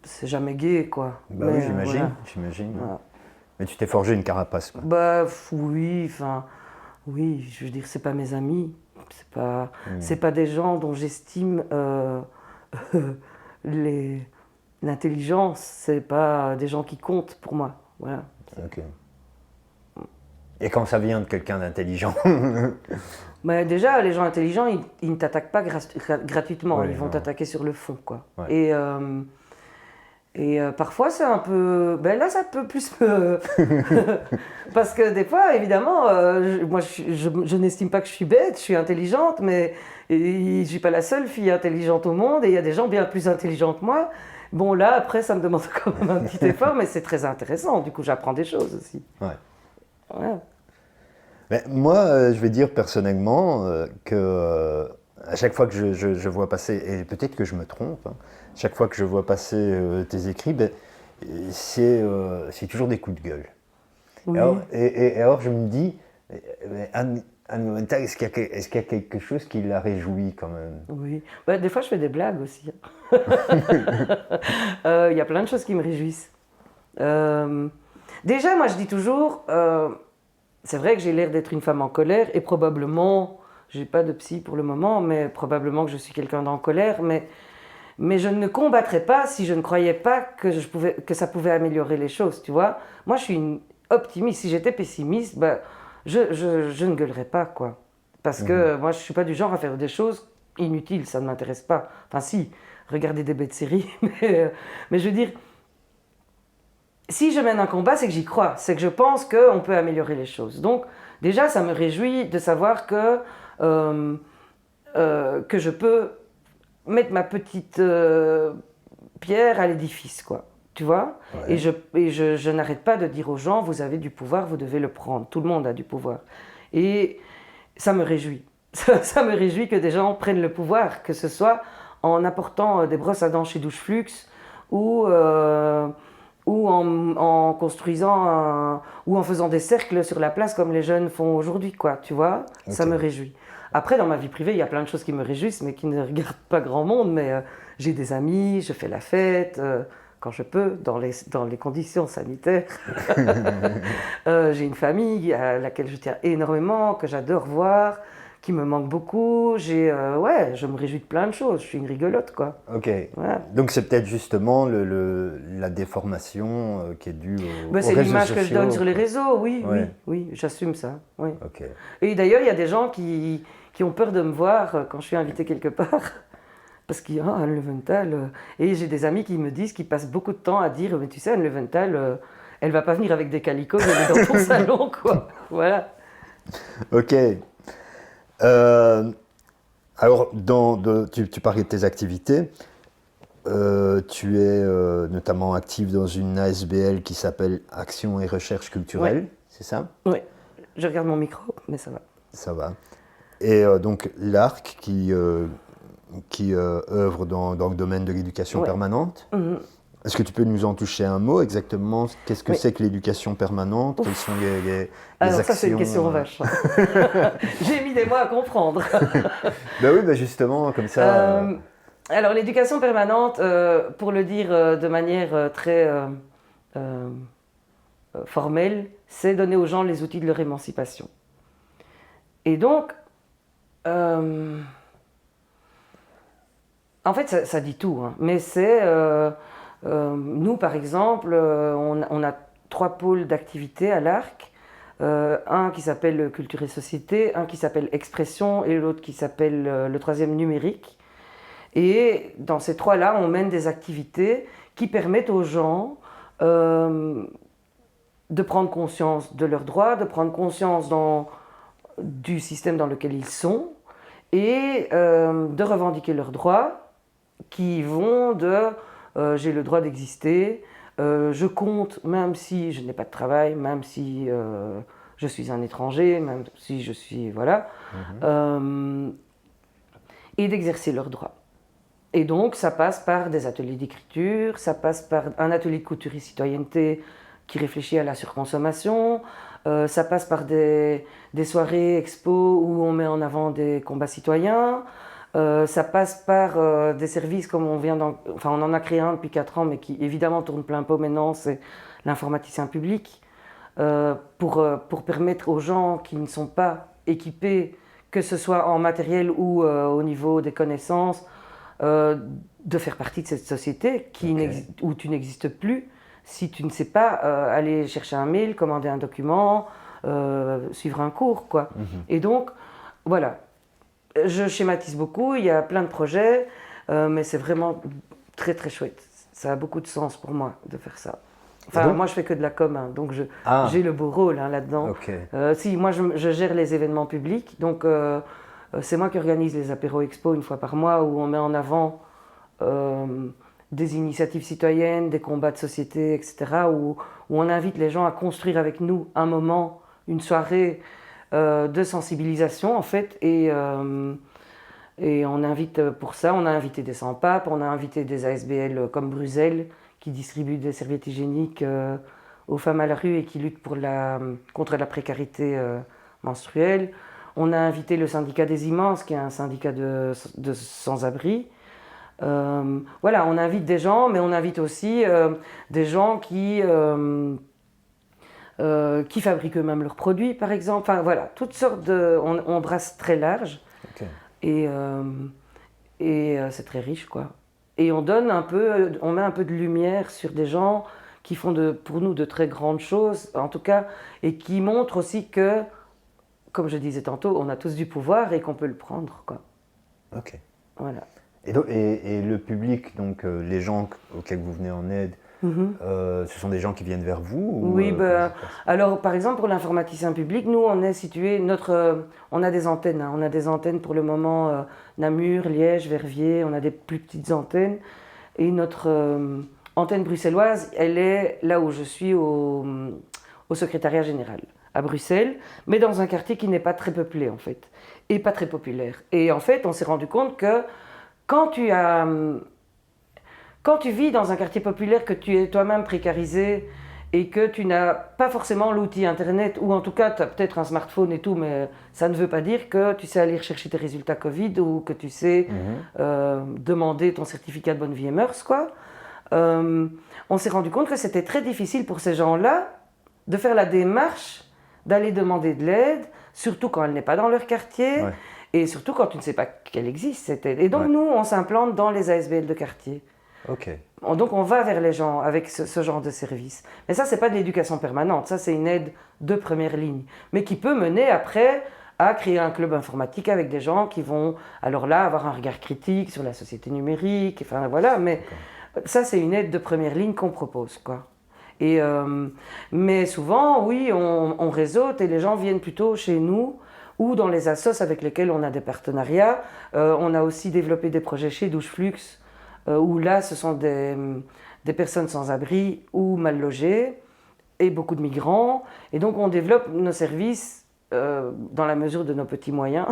c'est jamais gai, quoi. Bah oui, j'imagine. Voilà. Mais tu t'es forgé une carapace, quoi. Bah oui, enfin, oui, je veux dire, c'est pas mes amis, c'est pas des gens dont j'estime l'intelligence, c'est pas des gens qui comptent pour moi, voilà. Ok. Et quand ça vient de quelqu'un d'intelligent? Mais déjà, les gens intelligents, ils ne t'attaquent pas gratuitement, Oui, ils vont non. t'attaquer sur le fond, quoi. Ouais. Et parfois, c'est un peu... Ben là, ça peut plus me... Parce que des fois, évidemment, moi, je n'estime pas que je suis bête, je suis intelligente, mais je ne suis pas la seule fille intelligente au monde, et il y a des gens bien plus intelligents que moi. Bon, là, après, ça me demande quand même un petit effort, mais c'est très intéressant. Du coup, j'apprends des choses aussi. Ouais. Ouais. Mais moi, je vais dire personnellement que à chaque fois que je vois passer, et peut-être que je me trompe, hein, chaque fois que je vois passer tes écrits, ben, c'est toujours des coups de gueule. Oui. Et alors je me dis, mais Anne Leventhal, est-ce qu'il y a quelque chose qui la réjouit quand même? Oui. Bah, des fois, je fais des blagues aussi. Il y a plein de choses qui me réjouissent. Déjà, moi, je dis toujours, c'est vrai que j'ai l'air d'être une femme en colère et probablement, j'ai pas de psy pour le moment, mais probablement que je suis quelqu'un d'en colère, mais je ne combattrais pas si je ne croyais pas que ça pouvait améliorer les choses, tu vois. Moi, je suis une optimiste. Si j'étais pessimiste, bah, je ne gueulerais pas, quoi. Parce que moi, je suis pas du genre à faire des choses inutiles, ça ne m'intéresse pas. Enfin, si, regarder des bêtes séries, mais je veux dire, si je mène un combat, c'est que j'y crois, c'est que je pense qu'on peut améliorer les choses. Donc, déjà, ça me réjouit de savoir que je peux mettre ma petite pierre à l'édifice, quoi. Tu vois? Ouais. Et je n'arrête pas de dire aux gens, vous avez du pouvoir, vous devez le prendre. Tout le monde a du pouvoir. Et ça me réjouit. Ça me réjouit que des gens prennent le pouvoir, que ce soit en apportant des brosses à dents chez Douche Flux ou en construisant ou en faisant des cercles sur la place comme les jeunes font aujourd'hui, quoi, tu vois. Okay. Ça me réjouit. Après, dans ma vie privée, il y a plein de choses qui me réjouissent, mais qui ne regardent pas grand monde, mais j'ai des amis, je fais la fête, quand je peux, dans les conditions sanitaires. J'ai une famille à laquelle je tiens énormément, que j'adore voir, qui me manque beaucoup. Je me réjouis de plein de choses. Je suis une rigolote, quoi. Ok. Voilà. Donc c'est peut-être justement la déformation qui est due aux c'est réseaux l'image sociaux, que je donne sur les réseaux, oui, ouais. oui, j'assume ça. Oui. Ok. Et d'ailleurs, il y a des gens qui ont peur de me voir quand je suis invitée quelque part. Parce qu'il y a Anne Leventhal. Et j'ai des amis qui me disent, qui passent beaucoup de temps à dire, mais tu sais, Anne Leventhal, elle va pas venir avec des calicots, elle est dans ton salon, quoi. Voilà. Ok. Alors, tu parlais de tes activités. Tu es notamment active dans une ASBL qui s'appelle Action et Recherche Culturelle, ouais. C'est ça? Oui. Je regarde mon micro, mais ça va. Ça va. Et donc l'ARC qui œuvre dans le domaine de l'éducation ouais. permanente. Mm-hmm. Est-ce que tu peux nous en toucher un mot exactement? Qu'est-ce que oui. c'est que l'éducation permanente? Quelles sont les Alors actions? Ça, c'est une question vache. J'ai mis des mois à comprendre. Ben oui, justement, comme ça... Alors, l'éducation permanente, pour le dire de manière très formelle, c'est donner aux gens les outils de leur émancipation. Et donc, en fait, ça dit tout, hein, mais c'est... nous, par exemple, on a 3 pôles d'activité à l'ARC. Un qui s'appelle Culture et Société, un qui s'appelle Expression et l'autre qui s'appelle le 3e Numérique. Et dans ces 3-là, on mène des activités qui permettent aux gens de prendre conscience de leurs droits, de prendre conscience du système dans lequel ils sont et de revendiquer leurs droits qui vont de j'ai le droit d'exister, je compte même si je n'ai pas de travail, même si je suis un étranger, même si je suis... Voilà. Et d'exercer leurs droits. Et donc, ça passe par des ateliers d'écriture, ça passe par un atelier de couture et citoyenneté qui réfléchit à la surconsommation, ça passe par des soirées expos où on met en avant des combats citoyens, ça passe par des services comme on en a créé un depuis 4 ans, mais qui évidemment tourne plein pot maintenant, c'est l'informaticien public, pour permettre aux gens qui ne sont pas équipés, que ce soit en matériel ou au niveau des connaissances, de faire partie de cette société où tu n'existes plus si tu ne sais pas aller chercher un mail, commander un document, suivre un cours, quoi. Et donc, voilà. Je schématise beaucoup, il y a plein de projets, mais c'est vraiment très très chouette. Ça a beaucoup de sens pour moi de faire ça. Enfin, moi je fais que de la com, hein, donc j'ai le beau rôle là-dedans. Si, moi je gère les événements publics, donc c'est moi qui organise les apéros expo une fois par mois où on met en avant des initiatives citoyennes, des combats de société, etc. Où on invite les gens à construire avec nous un moment, une soirée de sensibilisation en fait. Et on invite pour ça, on a invité des sans-papes, on a invité des ASBL comme Bruxelles qui distribuent des serviettes hygiéniques aux femmes à la rue et qui luttent contre la précarité menstruelle. On a invité le syndicat des immenses, qui est un syndicat de sans-abri. Voilà, on invite des gens, mais on invite aussi des gens qui fabriquent eux-mêmes leurs produits, par exemple. Enfin, voilà, toutes sortes de... On brasse très large. Et c'est très riche, quoi. Et on met un peu de lumière sur des gens qui font pour nous de très grandes choses, en tout cas, et qui montrent aussi que, comme je disais tantôt, on a tous du pouvoir et qu'on peut le prendre, quoi. Ok. Voilà. Et le public, donc les gens auxquels vous venez en aide, ce sont des gens qui viennent vers vous Oui, alors par exemple pour l'informaticien public, nous on est situé, on a des antennes, hein, on a des antennes pour le moment Namur, Liège, Verviers, on a des plus petites antennes et notre antenne bruxelloise, elle est là où je suis au secrétariat général, à Bruxelles, mais dans un quartier qui n'est pas très peuplé en fait, et pas très populaire. Et en fait on s'est rendu compte que quand tu vis dans un quartier populaire, que tu es toi-même précarisé et que tu n'as pas forcément l'outil internet, ou en tout cas tu as peut-être un smartphone et tout, mais ça ne veut pas dire que tu sais aller chercher tes résultats Covid ou que tu sais demander ton certificat de bonne vie et mœurs, quoi. On s'est rendu compte que c'était très difficile pour ces gens-là de faire la démarche d'aller demander de l'aide, surtout quand elle n'est pas dans leur quartier. Ouais. Et surtout quand tu ne sais pas qu'elle existe, cette aide. Et donc nous, on s'implante dans les ASBL de quartier. Donc on va vers les gens avec ce genre de service. Mais ça, c'est pas de l'éducation permanente, ça c'est une aide de première ligne. Mais qui peut mener après à créer un club informatique avec des gens qui vont, alors là, avoir un regard critique sur la société numérique, enfin voilà. Mais ça, c'est une aide de première ligne qu'on propose, quoi. Et, mais souvent, oui, on réseaute et les gens viennent plutôt chez nous ou dans les assos avec lesquels on a des partenariats. On a aussi développé des projets chez Doucheflux, où là, ce sont des personnes sans abri ou mal logées, et beaucoup de migrants. Et donc, on développe nos services, dans la mesure de nos petits moyens,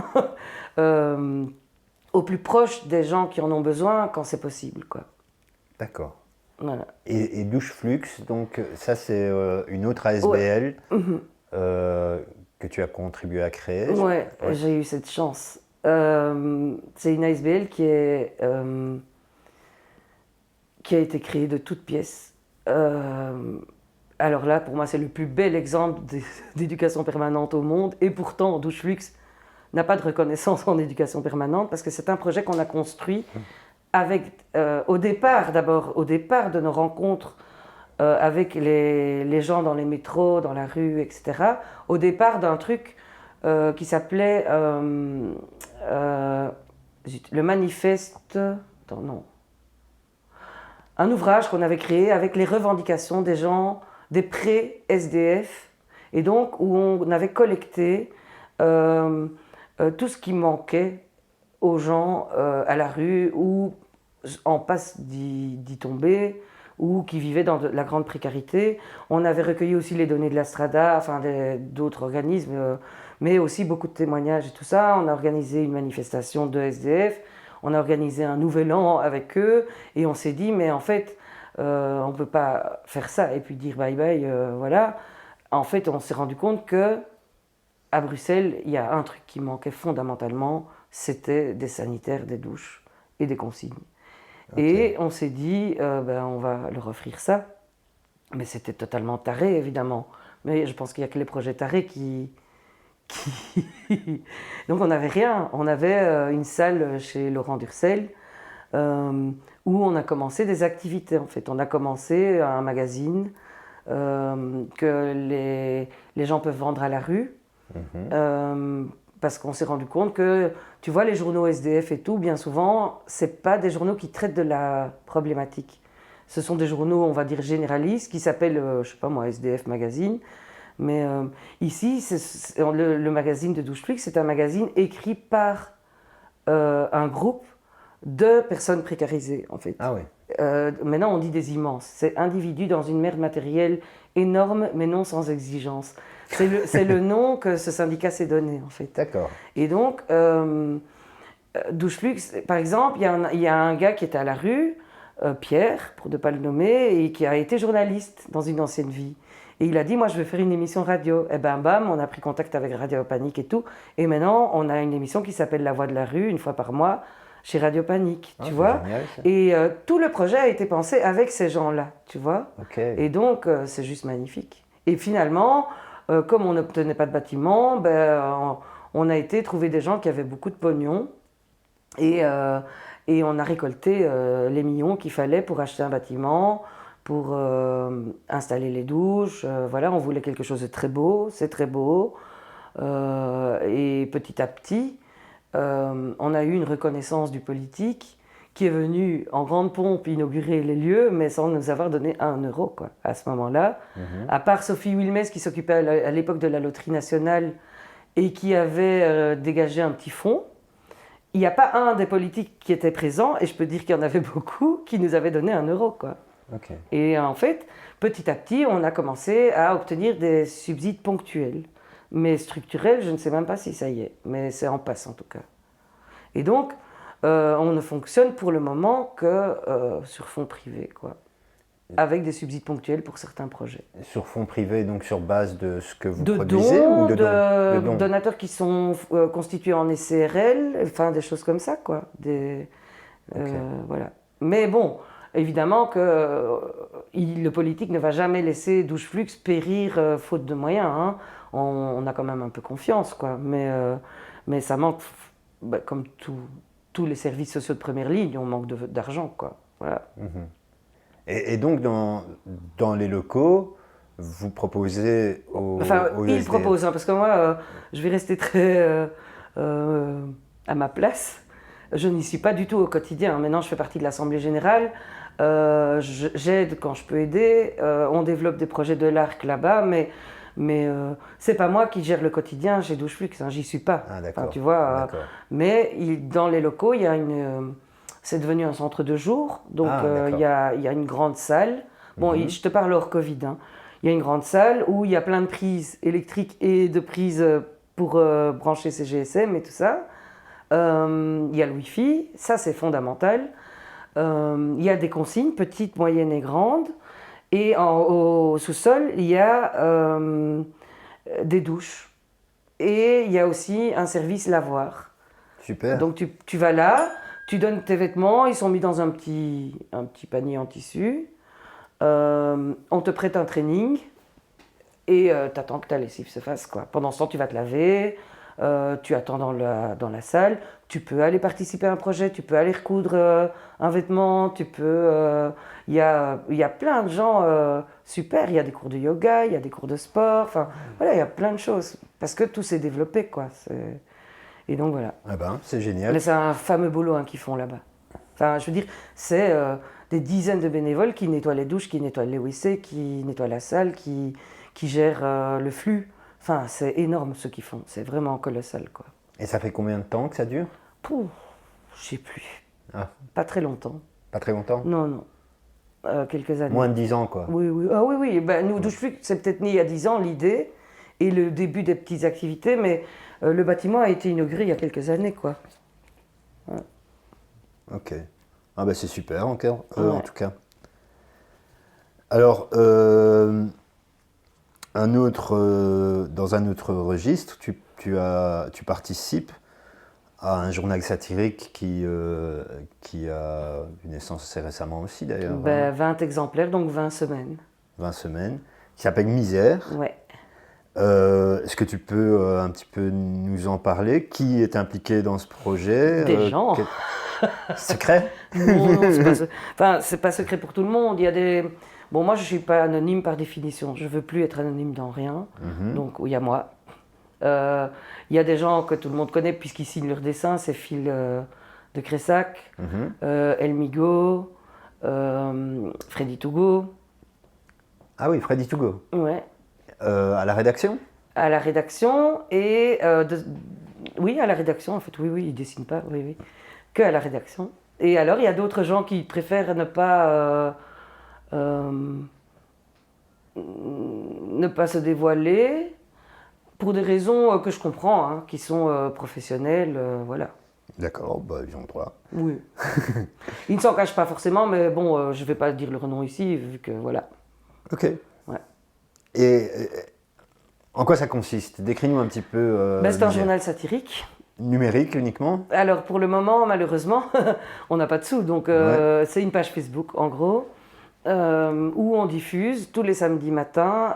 au plus proche des gens qui en ont besoin quand c'est possible, quoi. D'accord. Voilà. Et Doucheflux, donc ça c'est une autre ASBL que tu as contribué à créer. Ouais. J'ai eu cette chance. C'est une ASBL qui a été créée de toutes pièces. Alors là, pour moi, c'est le plus bel exemple d'éducation permanente au monde. Et pourtant, Doucheflux n'a pas de reconnaissance en éducation permanente parce que c'est un projet qu'on a construit avec, au départ de nos rencontres avec les gens dans les métros, dans la rue, etc. Au départ d'un truc qui s'appelait le manifeste Attends, non. Un ouvrage qu'on avait créé avec les revendications des gens, des pré-SDF, et donc où on avait collecté tout ce qui manquait aux gens à la rue ou en passe d'y tomber ou qui vivaient dans la grande précarité. On avait recueilli aussi les données de la Strada, enfin d'autres organismes, mais aussi beaucoup de témoignages et tout ça. On a organisé une manifestation de SDF, on a organisé un nouvel an avec eux et on s'est dit, mais en fait, on ne peut pas faire ça et puis dire bye bye, voilà. En fait, on s'est rendu compte que à Bruxelles, il y a un truc qui manquait fondamentalement, c'était des sanitaires, des douches et des consignes. Et on s'est dit, on va leur offrir ça. Mais c'était totalement taré, évidemment. Mais je pense qu'il n'y a que les projets tarés qui... Donc on n'avait rien. On avait une salle chez Laurent Durcel où on a commencé des activités, en fait. On a commencé un magazine que les gens peuvent vendre à la rue. Parce qu'on s'est rendu compte que, tu vois, les journaux SDF et tout, bien souvent, c'est pas des journaux qui traitent de la problématique. Ce sont des journaux, on va dire, généralistes, qui s'appellent, je sais pas moi, SDF Magazine. Mais ici, le magazine de Douche Fluix, c'est un magazine écrit par un groupe de personnes précarisées, en fait. Ah oui. Maintenant, on dit des immenses. C'est individus dans une merde matérielle énorme, mais non sans exigence. C'est le nom que ce syndicat s'est donné, en fait. D'accord. Et donc, Douche Flux, par exemple, il y a un gars qui était à la rue, Pierre, pour ne pas le nommer, et qui a été journaliste dans une ancienne vie. Et il a dit, moi, je vais faire une émission radio. Et ben, bam, on a pris contact avec Radio Panique et tout. Et maintenant, on a une émission qui s'appelle La Voix de la rue, une fois par mois, chez Radio Panique, tu vois. Génial, ça. Et tout le projet a été pensé avec ces gens-là, tu vois. Okay. Et donc, c'est juste magnifique. Et finalement, comme on n'obtenait pas de bâtiment, on a été trouver des gens qui avaient beaucoup de pognon. Et on a récolté les millions qu'il fallait pour acheter un bâtiment, pour installer les douches. Voilà, on voulait quelque chose de très beau, c'est très beau. Et petit à petit, on a eu une reconnaissance du politique qui est venu en grande pompe inaugurer les lieux, mais sans nous avoir donné 1 euro quoi, à ce moment-là. À part Sophie Wilmès qui s'occupait à l'époque de la loterie nationale et qui avait dégagé un petit fonds, il n'y a pas un des politiques qui était présent, et je peux dire qu'il y en avait beaucoup, qui nous avait donné 1 euro. Quoi. Okay. Et en fait, petit à petit, on a commencé à obtenir des subsides ponctuels. Mais structurels, je ne sais même pas si ça y est, mais c'est en passe en tout cas. Et donc, on ne fonctionne pour le moment que sur fonds privés, quoi. Avec des subsides ponctuels pour certains projets. Sur fonds privés, donc sur base de ce que vous produisez ou de dons? Donateurs qui sont constitués en SCRL, enfin des choses comme ça, quoi. Voilà. Mais bon, évidemment que le politique ne va jamais laisser Douche Flux périr faute de moyens. Hein. On a quand même un peu confiance, quoi. Mais ça manque, comme tous les services sociaux de première ligne, on manque d'argent, quoi. Voilà. Et donc, dans les locaux, vous proposez aux ils SDF. proposent, hein, parce que moi, je vais rester très à ma place. Je n'y suis pas du tout au quotidien. Maintenant, je fais partie de l'Assemblée Générale. J'aide quand je peux aider. On développe des projets de l'ARC là-bas, mais c'est pas moi qui gère le quotidien chez Douche Flux. Hein, j'y suis pas. Ah, d'accord. Enfin, tu vois. D'accord. Mais dans les locaux, il y a c'est devenu un centre de jour, donc il y a une grande salle. Bon, je te parle hors Covid. Hein. Il y a une grande salle où il y a plein de prises électriques et de prises pour brancher ses GSM et tout ça. Il y a le Wi-Fi, ça c'est fondamental. Il y a des consignes, petites, moyennes et grandes. Et au sous-sol, il y a des douches. Et il y a aussi un service lavoir. Super. Donc tu vas là. Tu donnes tes vêtements, ils sont mis dans un petit panier en tissu. On te prête un training et t'attends que ta lessive se fasse, quoi. Pendant ce temps, tu vas te laver, tu attends dans la salle. Tu peux aller participer à un projet, tu peux aller recoudre un vêtement, tu peux... Il y a plein de gens super. Il y a des cours de yoga, il y a des cours de sport. Enfin, voilà, il y a plein de choses. Parce que tout s'est développé, quoi. Et donc voilà. Ah ben, c'est génial. Mais c'est un fameux boulot qu'ils font là-bas. Enfin, je veux dire, c'est des dizaines de bénévoles qui nettoient les douches, qui nettoient les WC, qui nettoient la salle, qui gèrent le flux. Enfin, c'est énorme ce qu'ils font. C'est vraiment colossal, quoi. Et ça fait combien de temps que ça dure? Pouh, je sais plus. Ah, Pas très longtemps. pas très longtemps? Non, non. Quelques années. Moins de 10 ans, quoi. Oui, oui. Ah oui, oui. Ben, nous, Douche Fluide, c'est peut-être né il y a 10 ans, l'idée, et le début des petites activités, mais le bâtiment a été inauguré il y a quelques années, quoi. Ok. Ah ben c'est super, en Ouais. tout cas. Alors, dans un autre registre, tu participes à un journal satirique qui a eu naissance assez récemment aussi d'ailleurs, Ben, 20 exemplaires, donc 20 semaines. 20 semaines, qui s'appelle Misère. Ouais. Est-ce que tu peux un petit peu nous en parler? Qui est impliqué dans ce projet? Des gens. Secret? Non, non, c'est pas secret pour tout le monde. Il y a des... Bon, moi, je suis pas anonyme par définition. Je veux plus être anonyme dans rien. Donc, il y a moi. Il y a des gens que tout le monde connaît puisqu'ils signent leurs dessins. C'est Phil de Cressac, El Migo, Freddy Tougo. Ah oui, Freddy Tougo. Ouais. À la rédaction? À la rédaction et... Oui, à la rédaction, en fait. Oui, oui, il dessine pas. Oui, oui. Que à la rédaction. Et alors, il y a d'autres gens qui préfèrent ne pas se dévoiler pour des raisons que je comprends, hein, qui sont professionnelles, voilà. D'accord, bah, ils ont le droit. Oui. Ils ne s'en cachent pas forcément, mais bon, je ne vais pas dire leur nom ici, vu que voilà. Ok. Ouais. Et en quoi ça consiste? Décris-nous un petit peu. Ben, c'est un Misère. journal satirique. Numérique uniquement? Alors, pour le moment, malheureusement, on n'a pas de sous, donc Ouais. c'est une page Facebook, en gros, où on diffuse tous les samedis matins.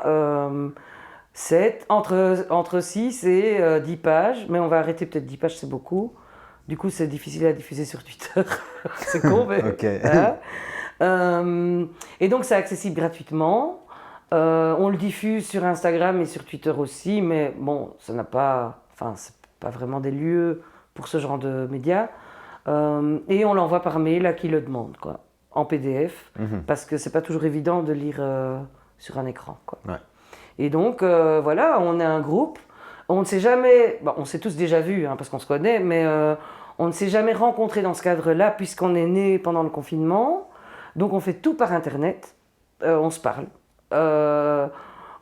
Entre 6 et 10 pages, mais on va arrêter peut-être 10 pages, c'est beaucoup. Du coup, c'est difficile à diffuser sur Twitter. C'est con, mais... Ok. Voilà. Et donc, c'est accessible gratuitement. On le diffuse sur Instagram et sur Twitter aussi, mais bon, ça n'a pas... Enfin, c'est pas vraiment des lieux pour ce genre de médias. Et on l'envoie par mail à qui le demande, quoi, en PDF, parce que c'est pas toujours évident de lire sur un écran, quoi. Ouais. Et donc, voilà, on est un groupe. On ne s'est jamais... Bon, on s'est tous déjà vus, hein, parce qu'on se connaît, mais on ne s'est jamais rencontrés dans ce cadre-là, puisqu'on est nés pendant le confinement. Donc, on fait tout par Internet. On se parle.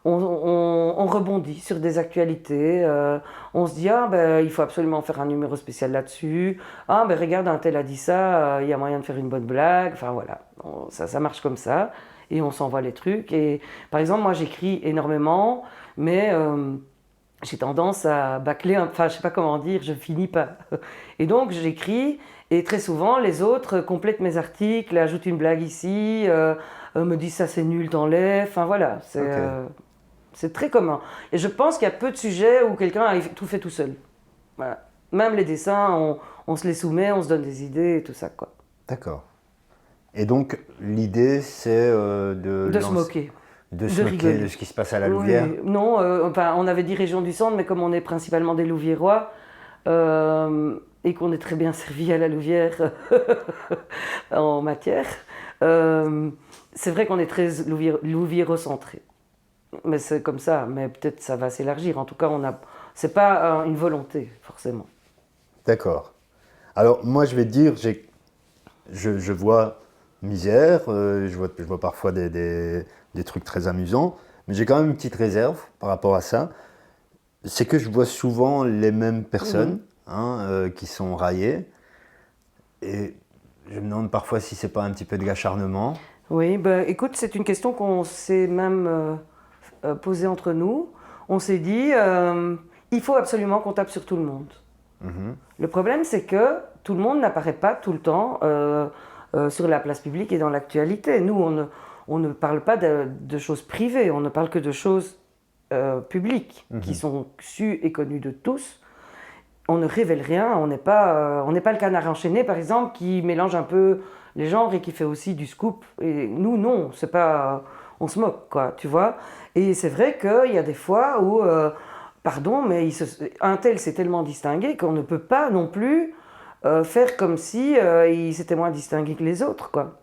On rebondit sur des actualités. On se dit, ah, ben, il faut absolument faire un numéro spécial là-dessus. Ah, ben, regarde, un tel a dit ça, il y a moyen de faire une bonne blague. Enfin, voilà, ça marche comme ça. Et on s'envoie les trucs. Et par exemple, moi, j'écris énormément, mais j'ai tendance à bâcler, enfin, je sais pas comment dire, je finis pas. Et donc, j'écris, et très souvent, les autres complètent mes articles, ajoutent une blague ici, me disent ça c'est nul, t'enlèves. Enfin, voilà, c'est très commun. Et je pense qu'il y a peu de sujets où quelqu'un a tout fait tout seul. Voilà. Même les dessins, on se les soumet, on se donne des idées et tout ça, quoi. D'accord. Et donc, l'idée, c'est De se moquer. de se De moquer rigoler. de ce qui se passe à la Louvière. Oui, non, enfin, on avait dit région du Centre, mais comme on est principalement des Louviérois, et qu'on est très bien servi à la Louvière en matière, c'est vrai qu'on est très louviérocentré. Mais c'est comme ça, mais peut-être ça va s'élargir. En tout cas, c'est pas une volonté, forcément. D'accord. Alors, moi, je vais te dire, je vois Misère, je vois parfois des trucs très amusants, mais j'ai quand même une petite réserve par rapport à ça. C'est que je vois souvent les mêmes personnes qui sont raillées, et je me demande parfois si c'est pas un petit peu de l'acharnement. Oui, bah, écoute, c'est une question qu'on s'est même posée entre nous. On s'est dit, il faut absolument qu'on tape sur tout le monde. Le problème, c'est que tout le monde n'apparaît pas tout le temps sur la place publique et dans l'actualité. Nous, on ne parle pas de choses privées, on ne parle que de choses publiques qui sont sues et connues de tous. On ne révèle rien, on n'est pas le canard enchaîné, par exemple, qui mélange un peu les genres et qui fait aussi du scoop. Et nous, non, c'est pas... on se moque, quoi, tu vois. Et c'est vrai qu'il y a des fois où... pardon, mais un tel s'est tellement distingué qu'on ne peut pas non plus faire comme si ils étaient moins distingués que les autres, quoi.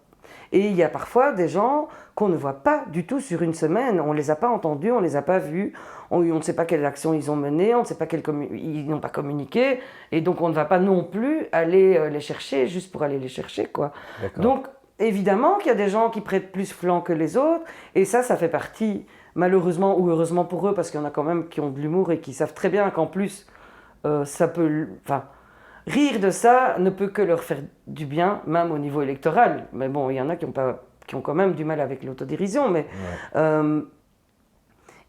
Et il y a parfois des gens qu'on ne voit pas du tout sur une semaine. On ne les a pas entendus, on ne les a pas vus, on ne sait pas quelles actions ils ont menées, on ne sait pas ils n'ont pas communiqué. Et donc on ne va pas non plus aller les chercher juste pour aller les chercher, quoi. Donc évidemment qu'il y a des gens qui prêtent plus flanc que les autres. Et ça fait partie, malheureusement ou heureusement pour eux, parce qu'il y en a quand même qui ont de l'humour et qui savent très bien qu'en plus, ça peut... Enfin, rire de ça ne peut que leur faire du bien, même au niveau électoral. Mais bon, il y en a qui ont quand même du mal avec l'autodérision. Mais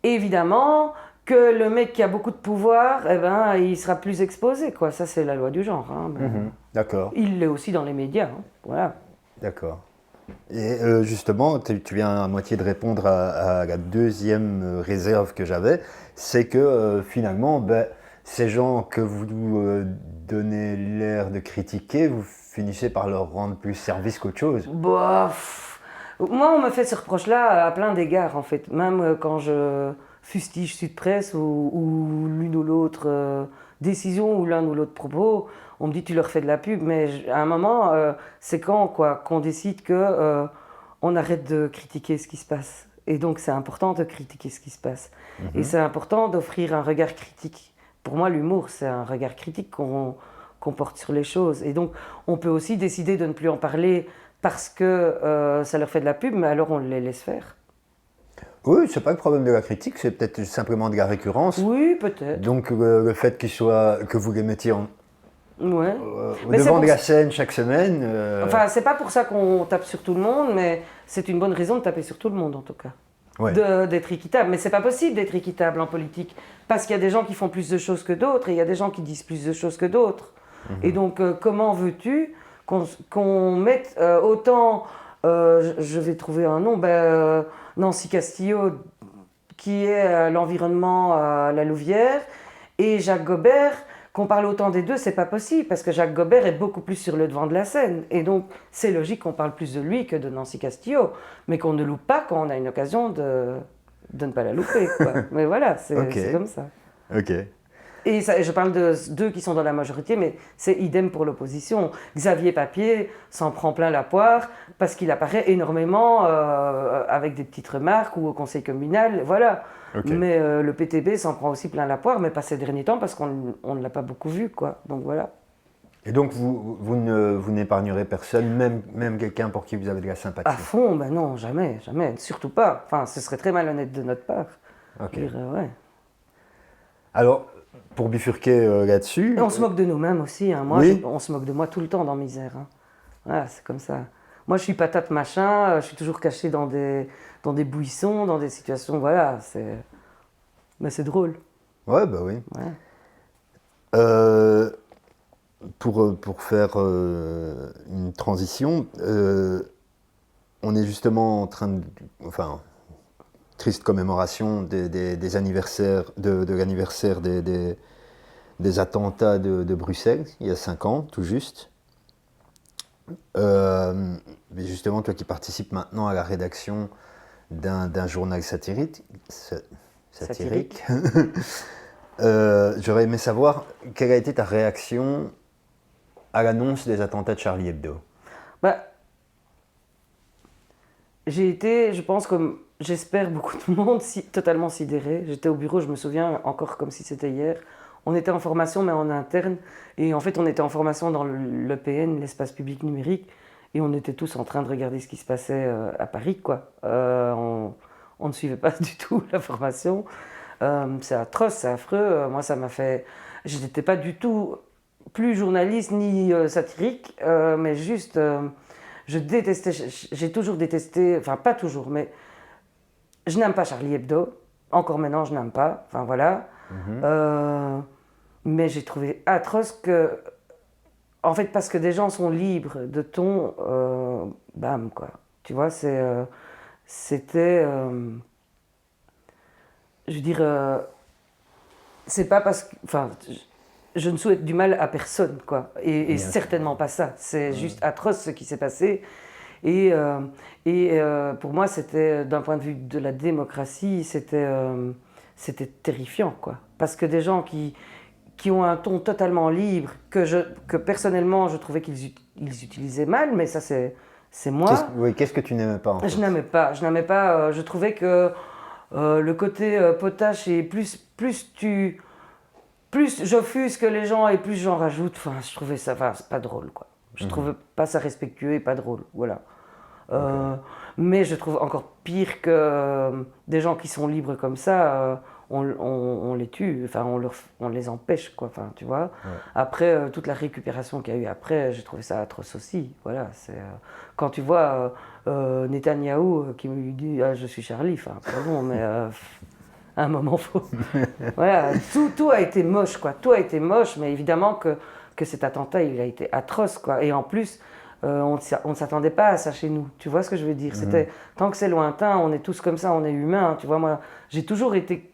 évidemment que le mec qui a beaucoup de pouvoir, eh ben, il sera plus exposé, quoi. Ça, c'est la loi du genre. Hein. D'accord. Il l'est aussi dans les médias. Hein. Voilà. D'accord. Et justement, tu viens à moitié de répondre à la deuxième réserve que j'avais, c'est que finalement, ces gens que vous donnez l'air de critiquer, vous finissez par leur rendre plus service qu'autre chose. Moi, on me fait ce reproche-là à plein d'égards, en fait. Même quand je fustige Sud Presse ou l'une ou l'autre décision ou l'un ou l'autre propos, on me dit tu leur fais de la pub. Mais à un moment, c'est quand qu'on décide que on arrête de critiquer ce qui se passe. Et donc, c'est important de critiquer ce qui se passe. Et c'est important d'offrir un regard critique. Pour moi, l'humour, c'est un regard critique qu'on porte sur les choses. Et donc, on peut aussi décider de ne plus en parler parce que ça leur fait de la pub, mais alors on les laisse faire. Oui, c'est pas le problème de la critique, c'est peut-être simplement de la récurrence. Oui, peut-être. Donc, le fait que vous les mettiez Mais devant de la scène chaque semaine. Enfin, c'est pas pour ça qu'on tape sur tout le monde, mais c'est une bonne raison de taper sur tout le monde, en tout cas. Ouais. D'être équitable. Mais c'est pas possible d'être équitable en politique, parce qu'il y a des gens qui font plus de choses que d'autres, et il y a des gens qui disent plus de choses que d'autres. Et donc, comment veux-tu qu'on mette autant... je vais trouver un nom, Nancy Castillo, qui est à l'environnement à la Louvière, et Jacques Gobert, qu'on parle autant des deux, c'est pas possible, parce que Jacques Gobert est beaucoup plus sur le devant de la scène. Et donc, c'est logique qu'on parle plus de lui que de Nancy Castillo, mais qu'on ne loupe pas quand on a une occasion de ne pas la louper, quoi. Mais voilà, c'est comme ça. Ok. Et je parle de deux qui sont dans la majorité, mais c'est idem pour l'opposition. Xavier Papier s'en prend plein la poire parce qu'il apparaît énormément avec des petites remarques ou au conseil communal, voilà. Okay. Mais le PTB s'en prend aussi plein la poire, mais pas ces derniers temps parce qu'on ne l'a pas beaucoup vu, quoi. Donc voilà. Et donc vous n'épargnerez personne, même quelqu'un pour qui vous avez de la sympathie? À fond, ben non, jamais, surtout pas. Enfin, ce serait très malhonnête de notre part. Ok. Ouais. Alors, pour bifurquer là-dessus... Et on se moque de nous-mêmes aussi. Hein. Moi, oui. On se moque de moi tout le temps dans Misère. Hein. Voilà, c'est comme ça. Moi, je suis patate machin, je suis toujours caché dans des buissons, dans des situations, voilà. Mais c'est drôle. Ouais, bah oui. Ouais. Pour faire une transition, on est justement en train de... Enfin, triste commémoration des anniversaires, de l'anniversaire des attentats de Bruxelles, il y a 5 ans, tout juste. Mais justement, toi qui participes maintenant à la rédaction d'un journal satirique. J'aurais aimé savoir quelle a été ta réaction à l'annonce des attentats de Charlie Hebdo. J'ai été, je pense, comme j'espère beaucoup de monde, totalement sidéré. J'étais au bureau, je me souviens encore comme si c'était hier. On était en formation, mais en interne. Et en fait, on était en formation dans l'EPN, l'espace public numérique. Et on était tous en train de regarder ce qui se passait à Paris, quoi. On ne suivait pas du tout la formation. C'est atroce, c'est affreux. Moi, ça m'a fait... Je n'étais pas du tout plus journaliste ni satirique, mais juste... je détestais... J'ai toujours détesté... Enfin, pas toujours, mais... Je n'aime pas Charlie Hebdo. Encore maintenant, je n'aime pas. Enfin, voilà. Mais j'ai trouvé atroce que... En fait, parce que des gens sont libres de ton... bam, quoi. Tu vois, c'était... je veux dire... c'est pas parce que... Enfin, je ne souhaite du mal à personne, quoi. Et certainement pas ça. C'est juste atroce ce qui s'est passé. Et pour moi, c'était, d'un point de vue de la démocratie, c'était terrifiant, quoi. Parce que des gens qui qui ont un ton totalement libre, que personnellement je trouvais qu'ils utilisaient mal, mais ça c'est moi. Qu'est-ce que tu n'aimais pas en fait? Je n'aimais pas, je trouvais que le côté potache et plus j'offusque les gens et plus j'en rajoute, enfin je trouvais ça, enfin c'est pas drôle quoi. Je trouvais pas ça respectueux et pas drôle, voilà. Mais je trouve encore pire que des gens qui sont libres comme ça, on les tue, enfin on les empêche quoi, enfin tu vois. Ouais. Après toute la récupération qu'il y a eu après, j'ai trouvé ça atroce aussi, voilà. C'est quand tu vois Netanyahou qui me dit je suis Charlie, enfin pardon, mais à un moment faut. Voilà, tout a été moche quoi, tout a été moche, mais évidemment que cet attentat il a été atroce quoi, et en plus. On ne s'attendait pas à ça chez nous, tu vois ce que je veux dire. C'était, tant que c'est lointain, on est tous comme ça, on est humains, tu vois. Moi, j'ai toujours été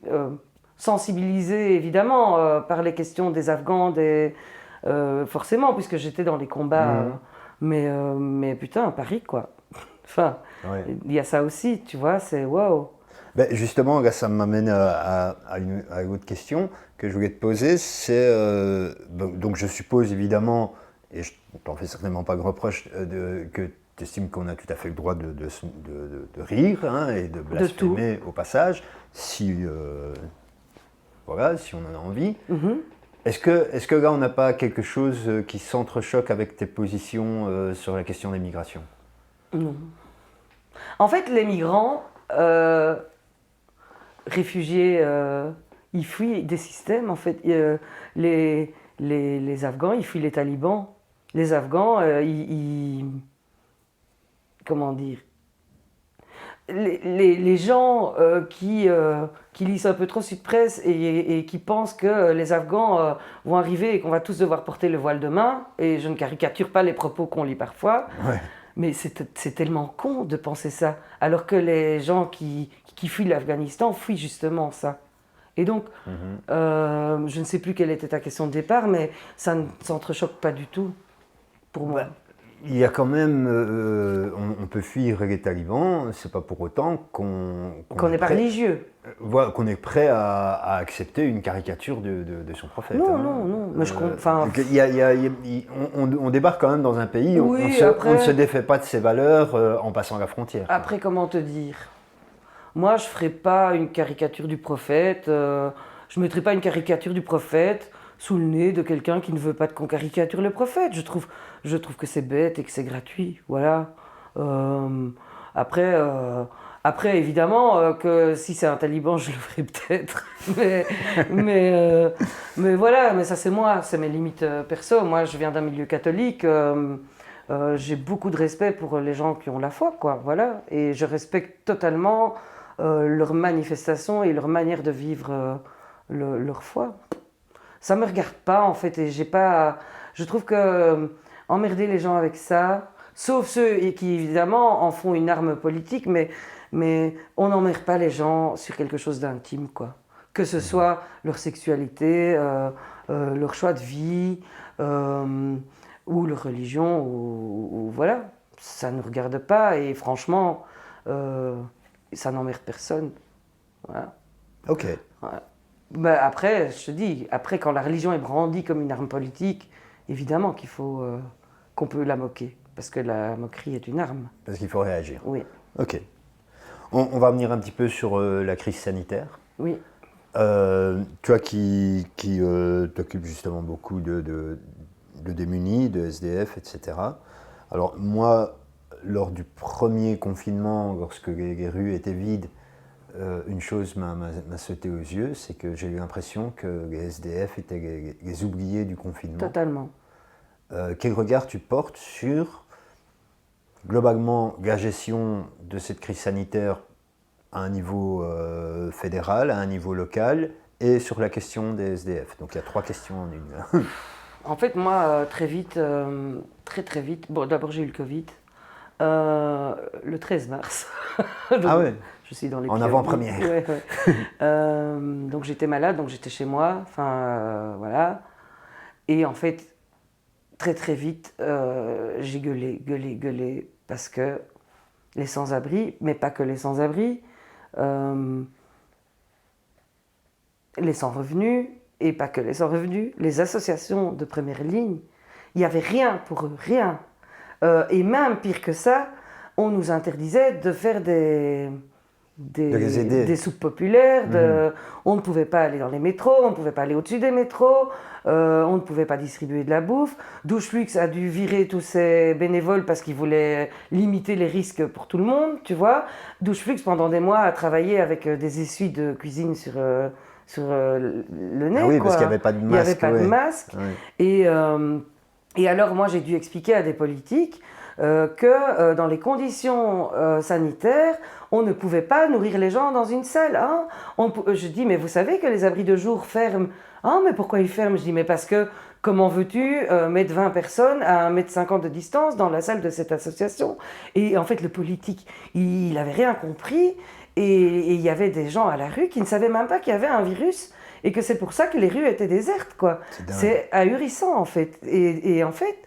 sensibilisée, évidemment, par les questions des Afghans, forcément, puisque j'étais dans les combats. Mais putain, Paris, quoi. Enfin, il y a ça aussi, tu vois, c'est waouh. Ben justement, là, ça m'amène à une autre question que je voulais te poser. C'est, donc je suppose évidemment, et je ne t'en fais certainement pas de reproche, que tu estimes qu'on a tout à fait le droit de rire hein, et de blasphémer au passage, si, voilà, si on en a envie. Est-ce que là, on n'a pas quelque chose qui s'entrechoque avec tes positions sur la question des migrations? Non. En fait, les migrants, réfugiés, ils fuient des systèmes, en fait. Les Afghans, ils fuient les talibans. Les Afghans, comment dire, les gens qui lisent un peu trop Sud Presse et qui pensent que les Afghans vont arriver et qu'on va tous devoir porter le voile demain, et je ne caricature pas les propos qu'on lit parfois, mais c'est tellement con de penser ça, alors que les gens qui fuient l'Afghanistan fuient justement ça. Et donc, je ne sais plus quelle était ta question de départ, mais ça ne s'entrechoque pas du tout pour moi. Il y a quand même, on peut fuir les talibans, c'est pas pour autant qu'on n'est pas religieux. Voilà, qu'on est prêt à accepter une caricature de son prophète. Non, non. Mais on débarque quand même dans un pays, on ne se défait pas de ses valeurs en passant la frontière. Après, comment te dire ? Moi, je ne ferai pas une caricature du prophète, je ne mettrai pas une caricature du prophète sous le nez de quelqu'un qui ne veut pas qu'on caricature le prophète. Je trouve que c'est bête et que c'est gratuit, voilà. Après, évidemment, que si c'est un taliban, je le ferai peut-être. mais voilà, mais ça c'est moi, c'est mes limites perso. Moi, je viens d'un milieu catholique. J'ai beaucoup de respect pour les gens qui ont la foi, quoi, voilà. Et je respecte totalement leurs manifestations et leur manière de vivre leur foi. Ça me regarde pas, en fait, et je trouve que emmerder les gens avec ça, sauf ceux qui, évidemment, en font une arme politique, mais on n'emmerde pas les gens sur quelque chose d'intime, quoi. Que ce soit leur sexualité, leur choix de vie, ou leur religion, ou voilà. Ça ne nous regarde pas, et franchement, ça n'emmerde personne. Voilà. Ok. Ouais. Ben après, je te dis, après quand la religion est brandie comme une arme politique, évidemment qu'on peut la moquer, parce que la moquerie est une arme. Parce qu'il faut réagir. Oui. Ok. On va revenir un petit peu sur la crise sanitaire. Oui. Toi qui t'occupes justement beaucoup de démunis, de SDF, etc. Alors moi, lors du premier confinement, lorsque les rues étaient vides, une chose m'a sauté aux yeux, c'est que j'ai eu l'impression que les SDF étaient les oubliés du confinement. Totalement. Quel regard tu portes sur, globalement, la gestion de cette crise sanitaire à un niveau fédéral, à un niveau local, et sur la question des SDF? Donc il y a 3 questions en une. En fait, moi, très vite, très vite, bon, d'abord j'ai eu le Covid, le 13 mars. Donc, ah ouais. Je suis dans les en avant-première. Ouais. Donc j'étais malade, donc j'étais chez moi, voilà. Et en fait, très vite, j'ai gueulé, parce que les sans-abri, mais pas que les sans-abri, les sans-revenus, et pas que les sans revenus, les associations de première ligne, il n'y avait rien pour eux, rien. Et même pire que ça, on nous interdisait de faire De les aider. des soupes populaires, on ne pouvait pas aller dans les métros, on ne pouvait pas aller au-dessus des métros, on ne pouvait pas distribuer de la bouffe. Doucheflux a dû virer tous ses bénévoles parce qu'il voulait limiter les risques pour tout le monde, tu vois. Doucheflux, pendant des mois, a travaillé avec des essuies de cuisine sur le nez. Ah oui, quoi. parce qu'il n'y avait pas de masque. Il n'y avait pas de masque. Ouais. Et alors, moi, j'ai dû expliquer à des politiques que dans les conditions sanitaires, on ne pouvait pas nourrir les gens dans une salle. Hein. Je dis, mais vous savez que les abris de jour ferment. Ah, mais pourquoi ils ferment? Je dis, mais parce que comment veux-tu mettre 20 personnes à 1,50 m de distance dans la salle de cette association? Et en fait, le politique, il n'avait rien compris. Et il y avait des gens à la rue qui ne savaient même pas qu'il y avait un virus. Et que c'est pour ça que les rues étaient désertes, quoi. C'est ahurissant, en fait. Et en fait,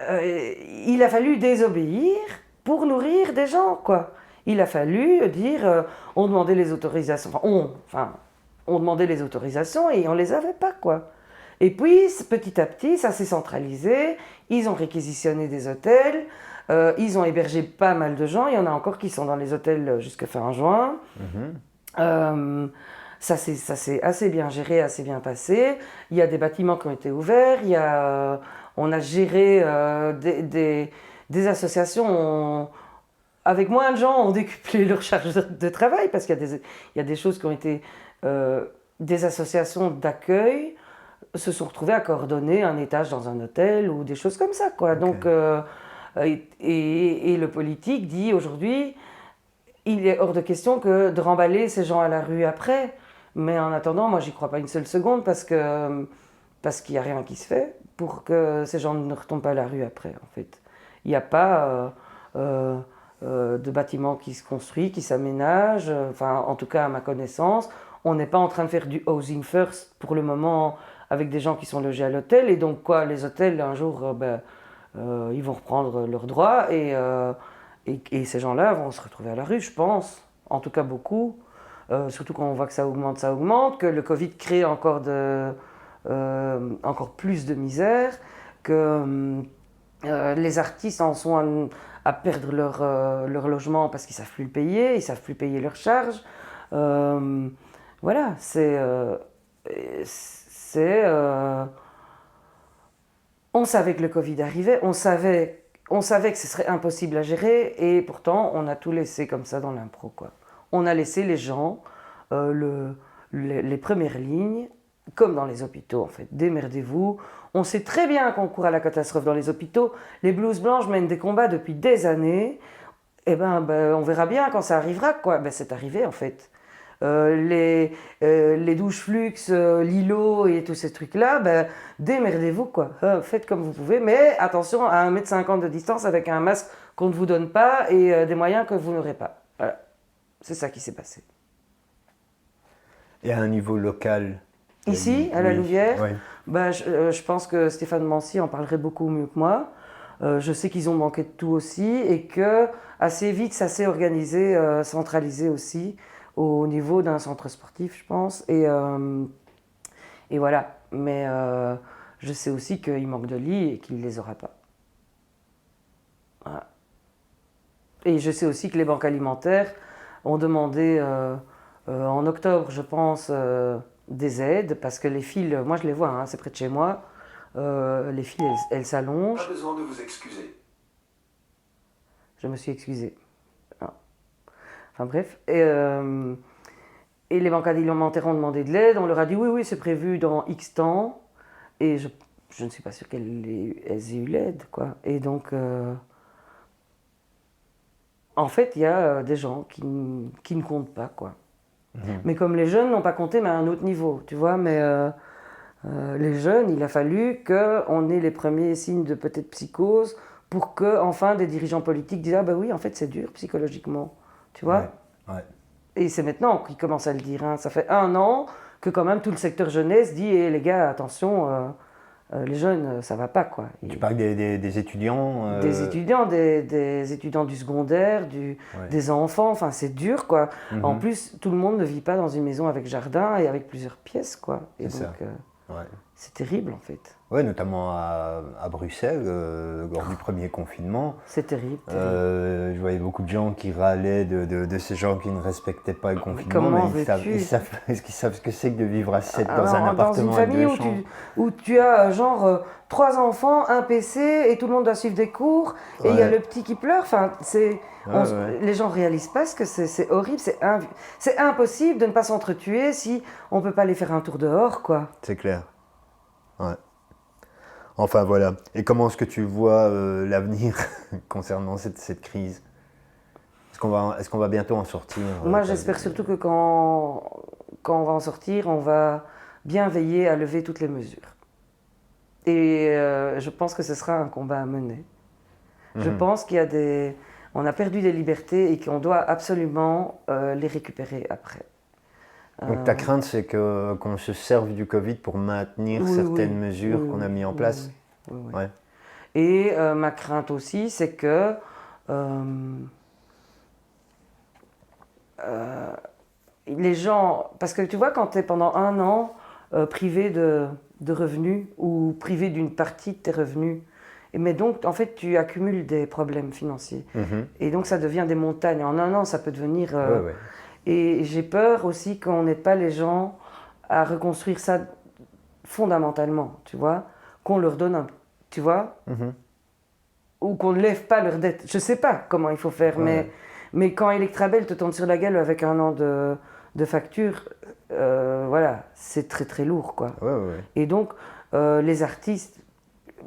il a fallu désobéir pour nourrir des gens, quoi. Il a fallu dire, on demandait les autorisations, on demandait les autorisations et on les avait pas, quoi. Et puis, petit à petit, ça s'est centralisé. Ils ont réquisitionné des hôtels. Ils ont hébergé pas mal de gens. Il y en a encore qui sont dans les hôtels jusqu'à fin juin. Ça s'est assez bien géré, assez bien passé. Il y a des bâtiments qui ont été ouverts. On a géré des associations. Avec moins de gens, ont décuplé leur charge de travail parce qu'il y a des choses qui ont été... des associations d'accueil se sont retrouvées à coordonner un étage dans un hôtel ou des choses comme ça, quoi. Okay. Donc, et le politique dit aujourd'hui, il est hors de question que de remballer ces gens à la rue après. Mais en attendant, moi, j'y crois pas une seule seconde parce qu'il n'y a rien qui se fait pour que ces gens ne retombent pas à la rue après, en fait. Il n'y a pas de bâtiment qui se construit, qui s'aménage, enfin, en tout cas, à ma connaissance. On n'est pas en train de faire du housing first pour le moment avec des gens qui sont logés à l'hôtel. Et donc, quoi, les hôtels, un jour, ils vont reprendre leurs droits et ces gens-là vont se retrouver à la rue, je pense. En tout cas, beaucoup. Surtout quand on voit que ça augmente, que le Covid crée encore plus de misère, que les artistes en sont à perdre leur logement parce qu'ils ne savent plus le payer, ils ne savent plus payer leurs charges. Voilà, on savait que le Covid arrivait, on savait que ce serait impossible à gérer et pourtant on a tout laissé comme ça dans l'impro, quoi. On a laissé les gens, les premières lignes, comme dans les hôpitaux en fait. Démerdez-vous. On sait très bien qu'on court à la catastrophe dans les hôpitaux. Les blouses blanches mènent des combats depuis des années. Eh on verra bien quand ça arrivera, quoi. C'est arrivé en fait. Les douches-flux, l'îlot et tous ces trucs-là, démerdez-vous, quoi. Faites comme vous pouvez, mais attention à 1,50 m de distance avec un masque qu'on ne vous donne pas et des moyens que vous n'aurez pas. Voilà. C'est ça qui s'est passé. Et à un niveau local? Ici, à la Louvière, oui. Je pense que Stéphane Mancy en parlerait beaucoup mieux que moi. Je sais qu'ils ont manqué de tout aussi et que assez vite, ça s'est organisé, centralisé aussi au niveau d'un centre sportif, je pense. Et voilà. Mais je sais aussi qu'il manque de lits et qu'il ne les aura pas. Voilà. Et je sais aussi que les banques alimentaires ont demandé en octobre, je pense, des aides, parce que les files, moi je les vois, hein, c'est près de chez moi, les files, elles s'allongent. Pas besoin de vous excuser. Je me suis excusée. Non. Enfin bref. Et les banques alimentaires ont demandé de l'aide, on leur a dit oui, c'est prévu dans X temps, et je ne suis pas sûre qu'elles aient eu l'aide, quoi. Et donc... en fait, il y a des gens qui ne comptent pas, quoi. Mais comme les jeunes n'ont pas compté, mais à un autre niveau, tu vois. Mais les jeunes, il a fallu qu'on ait les premiers signes de peut-être psychose pour que, enfin, des dirigeants politiques disent « Ah ben oui, en fait, c'est dur psychologiquement. » Tu vois. Ouais. Et c'est maintenant qu'ils commencent à le dire. Hein. Ça fait 1 an que quand même tout le secteur jeunesse dit hey, « les gars, attention, Les jeunes, ça va pas, quoi. Tu parles des étudiants Des étudiants, des étudiants du secondaire, Ouais. des enfants, enfin c'est dur, quoi. En Mhm. plus, tout le monde ne vit pas dans une maison avec jardin et avec plusieurs pièces, quoi. Et C'est donc, ça. Ouais. c'est terrible, en fait. Ouais, notamment à Bruxelles, lors du premier confinement. C'est terrible, terrible. Je voyais beaucoup de gens qui râlaient de ces gens qui ne respectaient pas le confinement, comment mais veux-tu est-ce qu'ils savent ce que c'est que de vivre à 7 dans un Alors, dans une appartement avec famille deux où chambres? où tu as genre 3 enfants, un PC et tout le monde doit suivre des cours et il y a Ouais, le petit qui pleure, enfin, ouais, ouais, les gens réalisent pas ce que c'est horrible, c'est impossible de ne pas s'entretuer si on peut pas aller faire un tour dehors, quoi. c'est clair. Ouais. Enfin voilà. Et comment est-ce que tu vois l'avenir concernant cette crise? Est-ce qu'on va bientôt en sortir Moi, j'espère surtout que quand on va en sortir, on va bien veiller à lever toutes les mesures. Et je pense que ce sera un combat à mener. Je Mhm. pense on a perdu des libertés et qu'on doit absolument les récupérer après. Donc ta Euh, crainte, c'est qu'on se serve du Covid pour maintenir oui, certaines oui, mesures oui, qu'on a oui, mis en oui, place? oui, oui. Ouais. Et ma crainte aussi, c'est que euh, les gens, parce que tu vois, quand tu es pendant un an privé de revenus ou privé d'une partie de tes revenus, mais donc en fait tu accumules des problèmes financiers. Mhm. Et donc ça devient des montagnes. En un an, ça peut devenir... Ouais, ouais. Et j'ai peur aussi qu'on n'aide pas les gens à reconstruire ça fondamentalement, tu vois, qu'on leur donne un... Tu vois, Mhm. ou qu'on ne lève pas leurs dettes. Je sais pas comment il faut faire, Ouais, ouais. mais quand Electrabel te tombe sur la gueule avec un an de facture, voilà, c'est très très lourd, quoi. Ouais, ouais, ouais. Et donc, les artistes,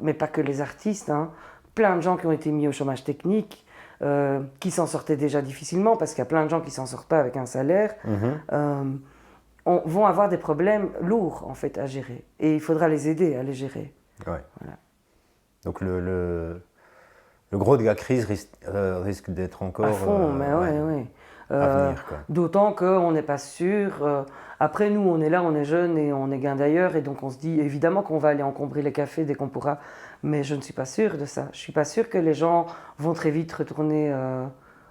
mais pas que les artistes, hein, plein de gens qui ont été mis au chômage technique, qui s'en sortaient déjà difficilement, parce qu'il y a plein de gens qui s'en sortent pas avec un salaire, Mhm. vont avoir des problèmes lourds, en fait, à gérer. Et il faudra les aider à les gérer. Ouais. Voilà. Donc le gros de la crise risque d'être encore À fond, mais ouais, ouais, ouais. à venir, quoi. D'autant qu'on n'est pas sûr. Après, nous, on est là, on est jeunes et on est gain d'ailleurs. Et donc, on se dit évidemment qu'on va aller encombrer les cafés dès qu'on pourra. Mais je ne suis pas sûre de ça. Je ne suis pas sûre que les gens vont très vite retourner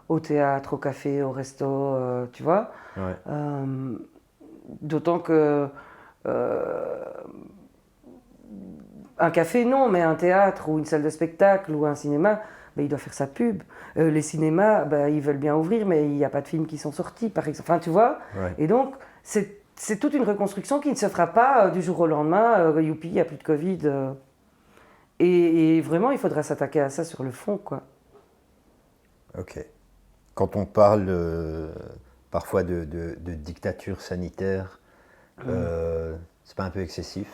au théâtre, au café, au resto, tu vois. Ouais. Euh, D'autant que un café, non, mais un théâtre ou une salle de spectacle ou un cinéma, ben, il doit faire sa pub. Les cinémas, ben, ils veulent bien ouvrir, mais il n'y a pas de films qui sont sortis, par exemple. Enfin, tu vois. Ouais. Et donc, c'est toute une reconstruction qui ne se fera pas du jour au lendemain. Youpi, il n'y a plus de Covid. Et vraiment, il faudra s'attaquer à ça sur le fond, quoi. Ok. Quand on parle parfois de dictature sanitaire, c'est pas un peu excessif?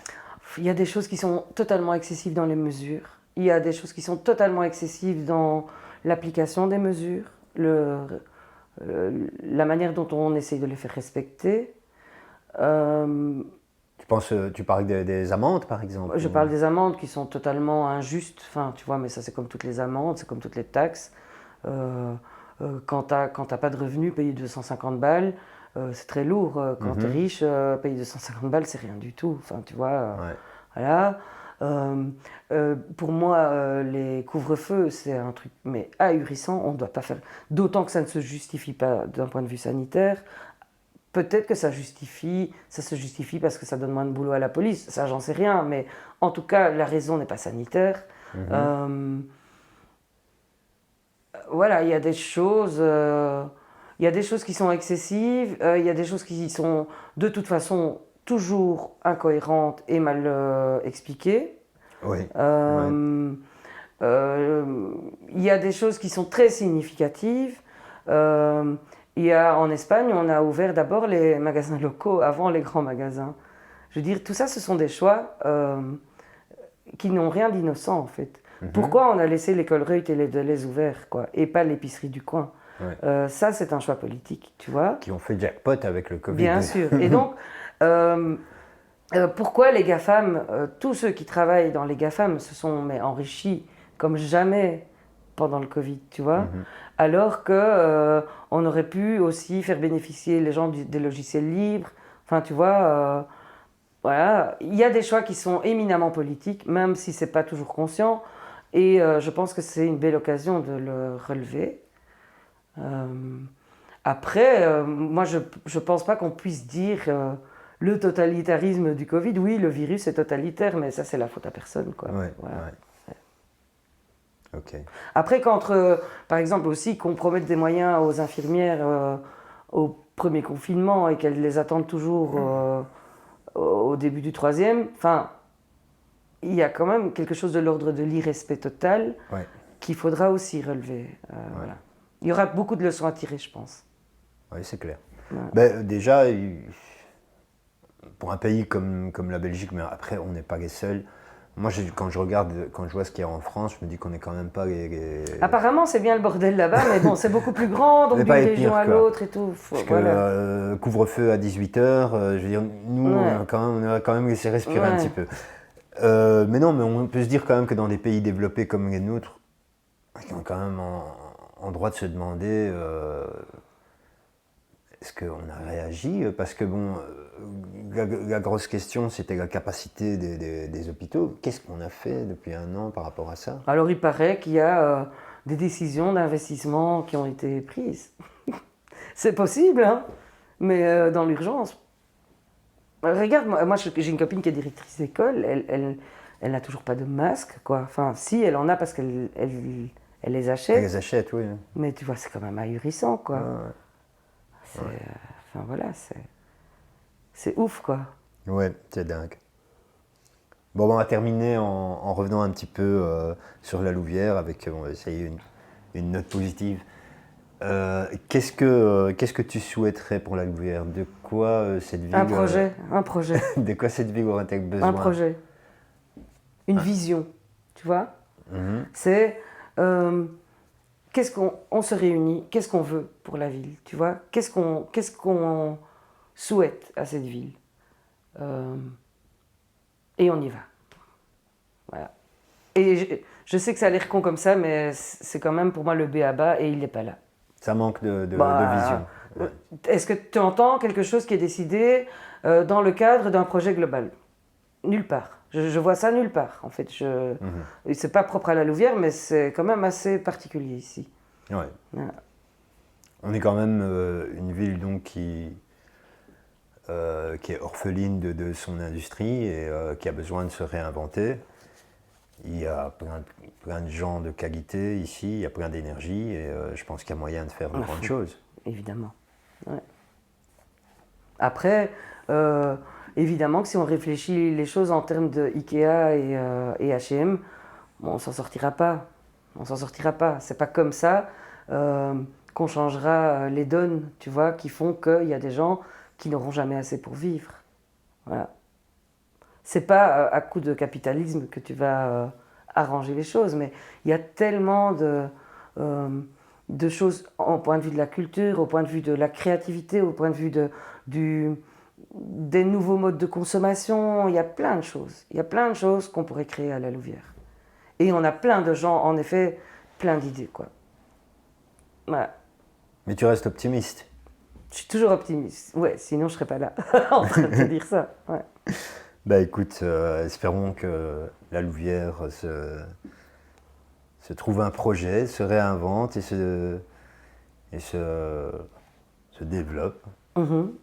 Il y a des choses qui sont totalement excessives dans les mesures. Il y a des choses qui sont totalement excessives dans l'application des mesures, la manière dont on essaye de les faire respecter. Euh, Tu parles des amendes, par exemple? je parle des amendes qui sont totalement injustes. Enfin, tu vois, mais ça c'est comme toutes les amendes, c'est comme toutes les taxes. Quand t'as pas de revenus, payer 250 balles, c'est très lourd. Quand tu es riche, payer 250 balles, c'est rien du tout. Enfin, tu vois, Ouais. voilà. Pour moi, les couvre-feux, c'est un truc mais ahurissant. On ne doit pas faire. D'autant que ça ne se justifie pas d'un point de vue sanitaire. Peut-être que ça se justifie parce que ça donne moins de boulot à la police. Ça, j'en sais rien. Mais en tout cas, la raison n'est pas sanitaire. Euh, voilà, il y a des choses qui sont excessives, il y a des choses qui sont de toute façon toujours incohérentes et mal expliquées. Oui. Ouais. Euh, il y a des choses qui sont très significatives. Euh, en Espagne, on a ouvert d'abord les magasins locaux avant les grands magasins. Je veux dire, tout ça, ce sont des choix qui n'ont rien d'innocent en fait. Pourquoi on a laissé l'école Reut et les Deleuze ouverts, quoi, et pas l'épicerie du coin? Ouais. Ça, c'est un choix politique, tu vois. Qui ont fait jackpot avec le Covid. Bien sûr. Et donc, pourquoi les GAFAM, tous ceux qui travaillent dans les GAFAM se sont enrichis comme jamais pendant le Covid, tu vois, alors que on aurait pu aussi faire bénéficier les gens des logiciels libres. Enfin, tu vois, voilà, il y a des choix qui sont éminemment politiques, même si c'est pas toujours conscient. Et je pense que c'est une belle occasion de le relever. Euh, Après, moi, je pense pas qu'on puisse dire le totalitarisme du Covid. Oui, le virus est totalitaire, mais ça, c'est la faute à personne, quoi. Ouais, Voilà. ouais. Ok. Après, quand, par exemple, aussi qu'on promette des moyens aux infirmières au premier confinement et qu'elles les attendent toujours au début du troisième, enfin, il y a quand même quelque chose de l'ordre de l'irrespect total Ouais, qu'il faudra aussi relever. Voilà. Il y aura beaucoup de leçons à tirer, je pense. ouais, c'est clair. Ouais. Ben, déjà, pour un pays comme la Belgique, mais après, on n'est pas les seuls. Moi, quand je regarde, quand je vois ce qu'il y a en France, je me dis qu'on n'est quand même pas Apparemment, c'est bien le bordel là-bas, mais bon, c'est beaucoup plus grand, On donc n'est d'une pas les région pires, à quoi. l'autre et tout. Parce que Voilà. couvre-feu à 18h, je veux dire, nous, Ouais. on a quand même laissé respirer un Ouais. petit peu. Mais non, mais on peut se dire quand même que dans des pays développés comme les nôtres, ils ont quand même en droit de se demander est-ce qu'on a réagi? Parce que bon, la grosse question, c'était la capacité des hôpitaux. Qu'est-ce qu'on a fait depuis un an par rapport à ça? Alors, il paraît qu'il y a des décisions d'investissement qui ont été prises. C'est possible, hein, mais dans l'urgence. Regarde, moi j'ai une copine qui est directrice d'école, elle n'a toujours pas de masque, quoi. Enfin, si, elle en a parce qu'elle les Elle achète, les achète, oui. mais tu vois, c'est quand même ahurissant, quoi. Ouais, Enfin, voilà, c'est ouf, quoi. ouais, c'est dingue. Bon, on va terminer en revenant un petit peu sur la Louvière avec, on va essayer une note positive. Qu'est-ce que tu souhaiterais pour la Louvière? De quoi cette ville Un projet. de quoi cette ville aurait-elle besoin? Un projet. Une vision, tu vois. Mhm. C'est qu'est-ce qu'on se réunit, qu'est-ce qu'on veut pour la ville, tu vois. Qu'est-ce qu'on souhaite à cette ville. Et on y va. Voilà. Et je sais que ça a l'air con comme ça, mais c'est quand même pour moi le b.a.-ba et il n'est pas là. Ça manque de Bah, vision. Ouais. Est-ce que tu entends quelque chose qui est décidé dans le cadre d'un projet global? Nulle part. Je vois ça nulle part, en fait. C'est pas propre à la Louvière, mais c'est quand même assez particulier ici. Ouais. Voilà. On est quand même une ville donc qui est orpheline de son industrie et qui a besoin de se réinventer. Il y a plein de gens de qualité ici, il y a plein d'énergie et je pense qu'il y a moyen de faire de grandes choses. Évidemment. Ouais. Après, évidemment que si on réfléchit les choses en termes de Ikea et H&M, bon, on s'en sortira pas. On s'en sortira pas. C'est pas comme ça qu'on changera les donnes, tu vois, qui font qu'il y a des gens qui n'auront jamais assez pour vivre. Voilà. C'est pas à coup de capitalisme que tu vas arranger les choses, mais il y a tellement de choses au point de vue de la culture, au point de vue de la créativité, au point de vue des nouveaux modes de consommation. Il y a plein de choses. Il y a plein de choses qu'on pourrait créer à la Louvière. Et on a plein de gens, en effet, plein d'idées, quoi. Voilà. Mais tu restes optimiste. Je suis toujours optimiste. Ouais, sinon je serais pas là en train de te dire ça. Ouais. Bah écoute, espérons que la Louvière se trouve un projet, se réinvente et se développe.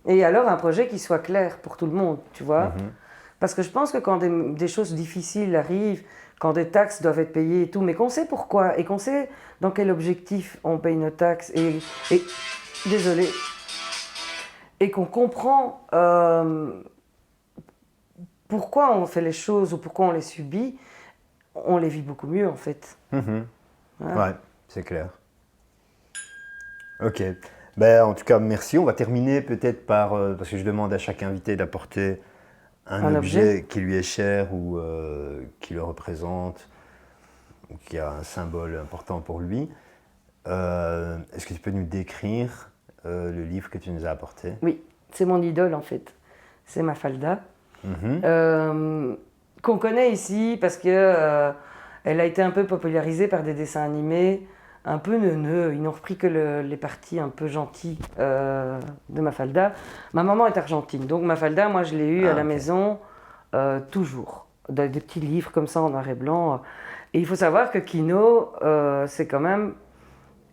Et alors un projet qui soit clair pour tout le monde, tu vois. Mhm. Parce que je pense que quand des choses difficiles arrivent, quand des taxes doivent être payées et tout, mais qu'on sait pourquoi et qu'on sait dans quel objectif on paye nos taxes désolé, et qu'on comprend pourquoi on fait les choses ou pourquoi on les subit, on les vit beaucoup mieux en fait. Mhm. Voilà. Ouais, c'est clair. Ok. Ben, en tout cas, merci. On va terminer peut-être par, parce que je demande à chaque invité d'apporter un objet qui lui est cher ou qui le représente, ou qui a un symbole important pour lui. Est-ce que tu peux nous décrire le livre que tu nous as apporté? Oui, c'est mon idole en fait. C'est Mafalda. Mhm. Qu'on connaît ici parce que elle a été un peu popularisée par des dessins animés un peu neuneux. Ils n'ont repris que les parties un peu gentilles de Mafalda. Ma maman est argentine, donc Mafalda, moi je l'ai eue à la maison toujours. Des petits livres comme ça en noir et blanc. Et il faut savoir que Kino, c'est quand même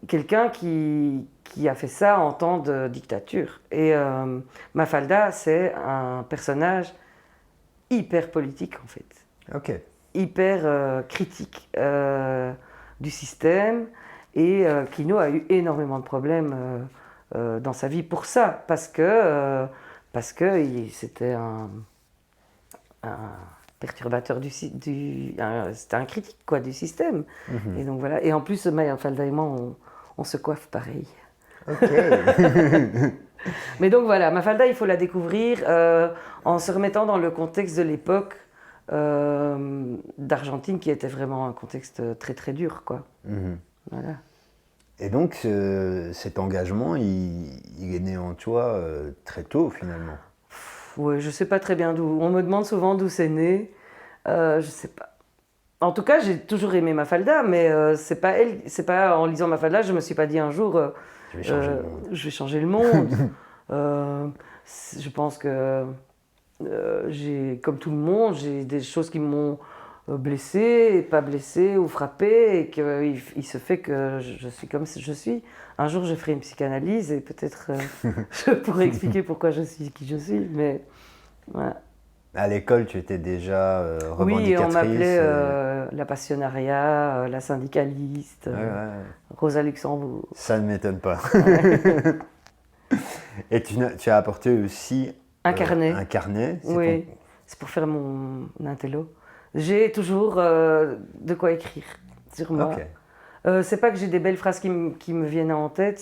quelqu'un qui a fait ça en temps de dictature. Et Mafalda, c'est un personnage hyper politique en fait. Ok. Hyper critique du système. Et Kino a eu énormément de problèmes dans sa vie pour ça, parce que c'était un perturbateur c'était un critique quoi, du système. Et donc voilà. Et en plus, Mafalda et moi, on se coiffe pareil. Ok. Mais donc voilà, Mafalda, il faut la découvrir en se remettant dans le contexte de l'époque d'Argentine, qui était vraiment un contexte très très dur, quoi. Voilà. Et donc, cet engagement, il est né en toi très tôt, finalement. Ouais, je sais pas très bien d'où. On me demande souvent d'où c'est né. Je sais pas. En tout cas, j'ai toujours aimé Mafalda, mais c'est pas en lisant Mafalda, je me suis pas dit un jour, Je vais changer le monde. je vais changer le monde. Je pense que comme tout le monde, j'ai des choses qui m'ont blessé, pas blessé ou frappé, et qu'il se fait que je suis comme je suis. Un jour, je ferai une psychanalyse et peut-être je pourrai expliquer pourquoi je suis qui je suis, mais voilà. À l'école, tu étais déjà Oui, revendicatrice. on m'appelait la passionnariat, la syndicaliste, Ouais. Rosa Luxembourg. Ça ne m'étonne pas. Et tu as apporté aussi Un carnet. Un carnet. Oui, c'est pour faire mon intello. J'ai toujours de quoi écrire sur moi. Ok. C'est pas que j'ai des belles phrases qui me viennent en tête,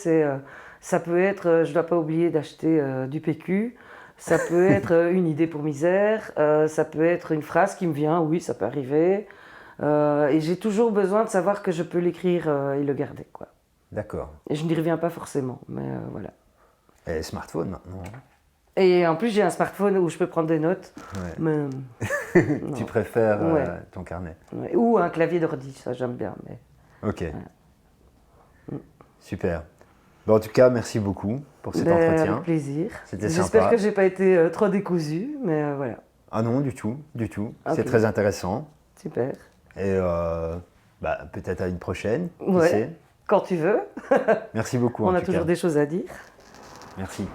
ça peut être je dois pas oublier d'acheter du PQ, ça peut être une idée pour misère, ça peut être une phrase qui me vient, oui, ça peut arriver. Et j'ai toujours besoin de savoir que je peux l'écrire et le garder, quoi. D'accord. Et je n'y reviens pas forcément, mais voilà. Et smartphone maintenant. Et en plus, j'ai un smartphone où je peux prendre des notes. Ouais. Mais Tu préfères Ouais. ton carnet. Ouais. Ou un clavier d'ordi, ça j'aime bien. Mais... Ok. Super. Bon, en tout cas, merci beaucoup pour cet entretien. Avec plaisir. C'était J'espère sympa. que j'ai pas été trop décousue, mais voilà. Ah non, du tout, du tout. Ok. C'est très intéressant. Super. Et peut-être à une prochaine. Qui Ouais. sait. Quand tu veux. Merci beaucoup. On en a tout toujours cas. des choses à dire. Merci.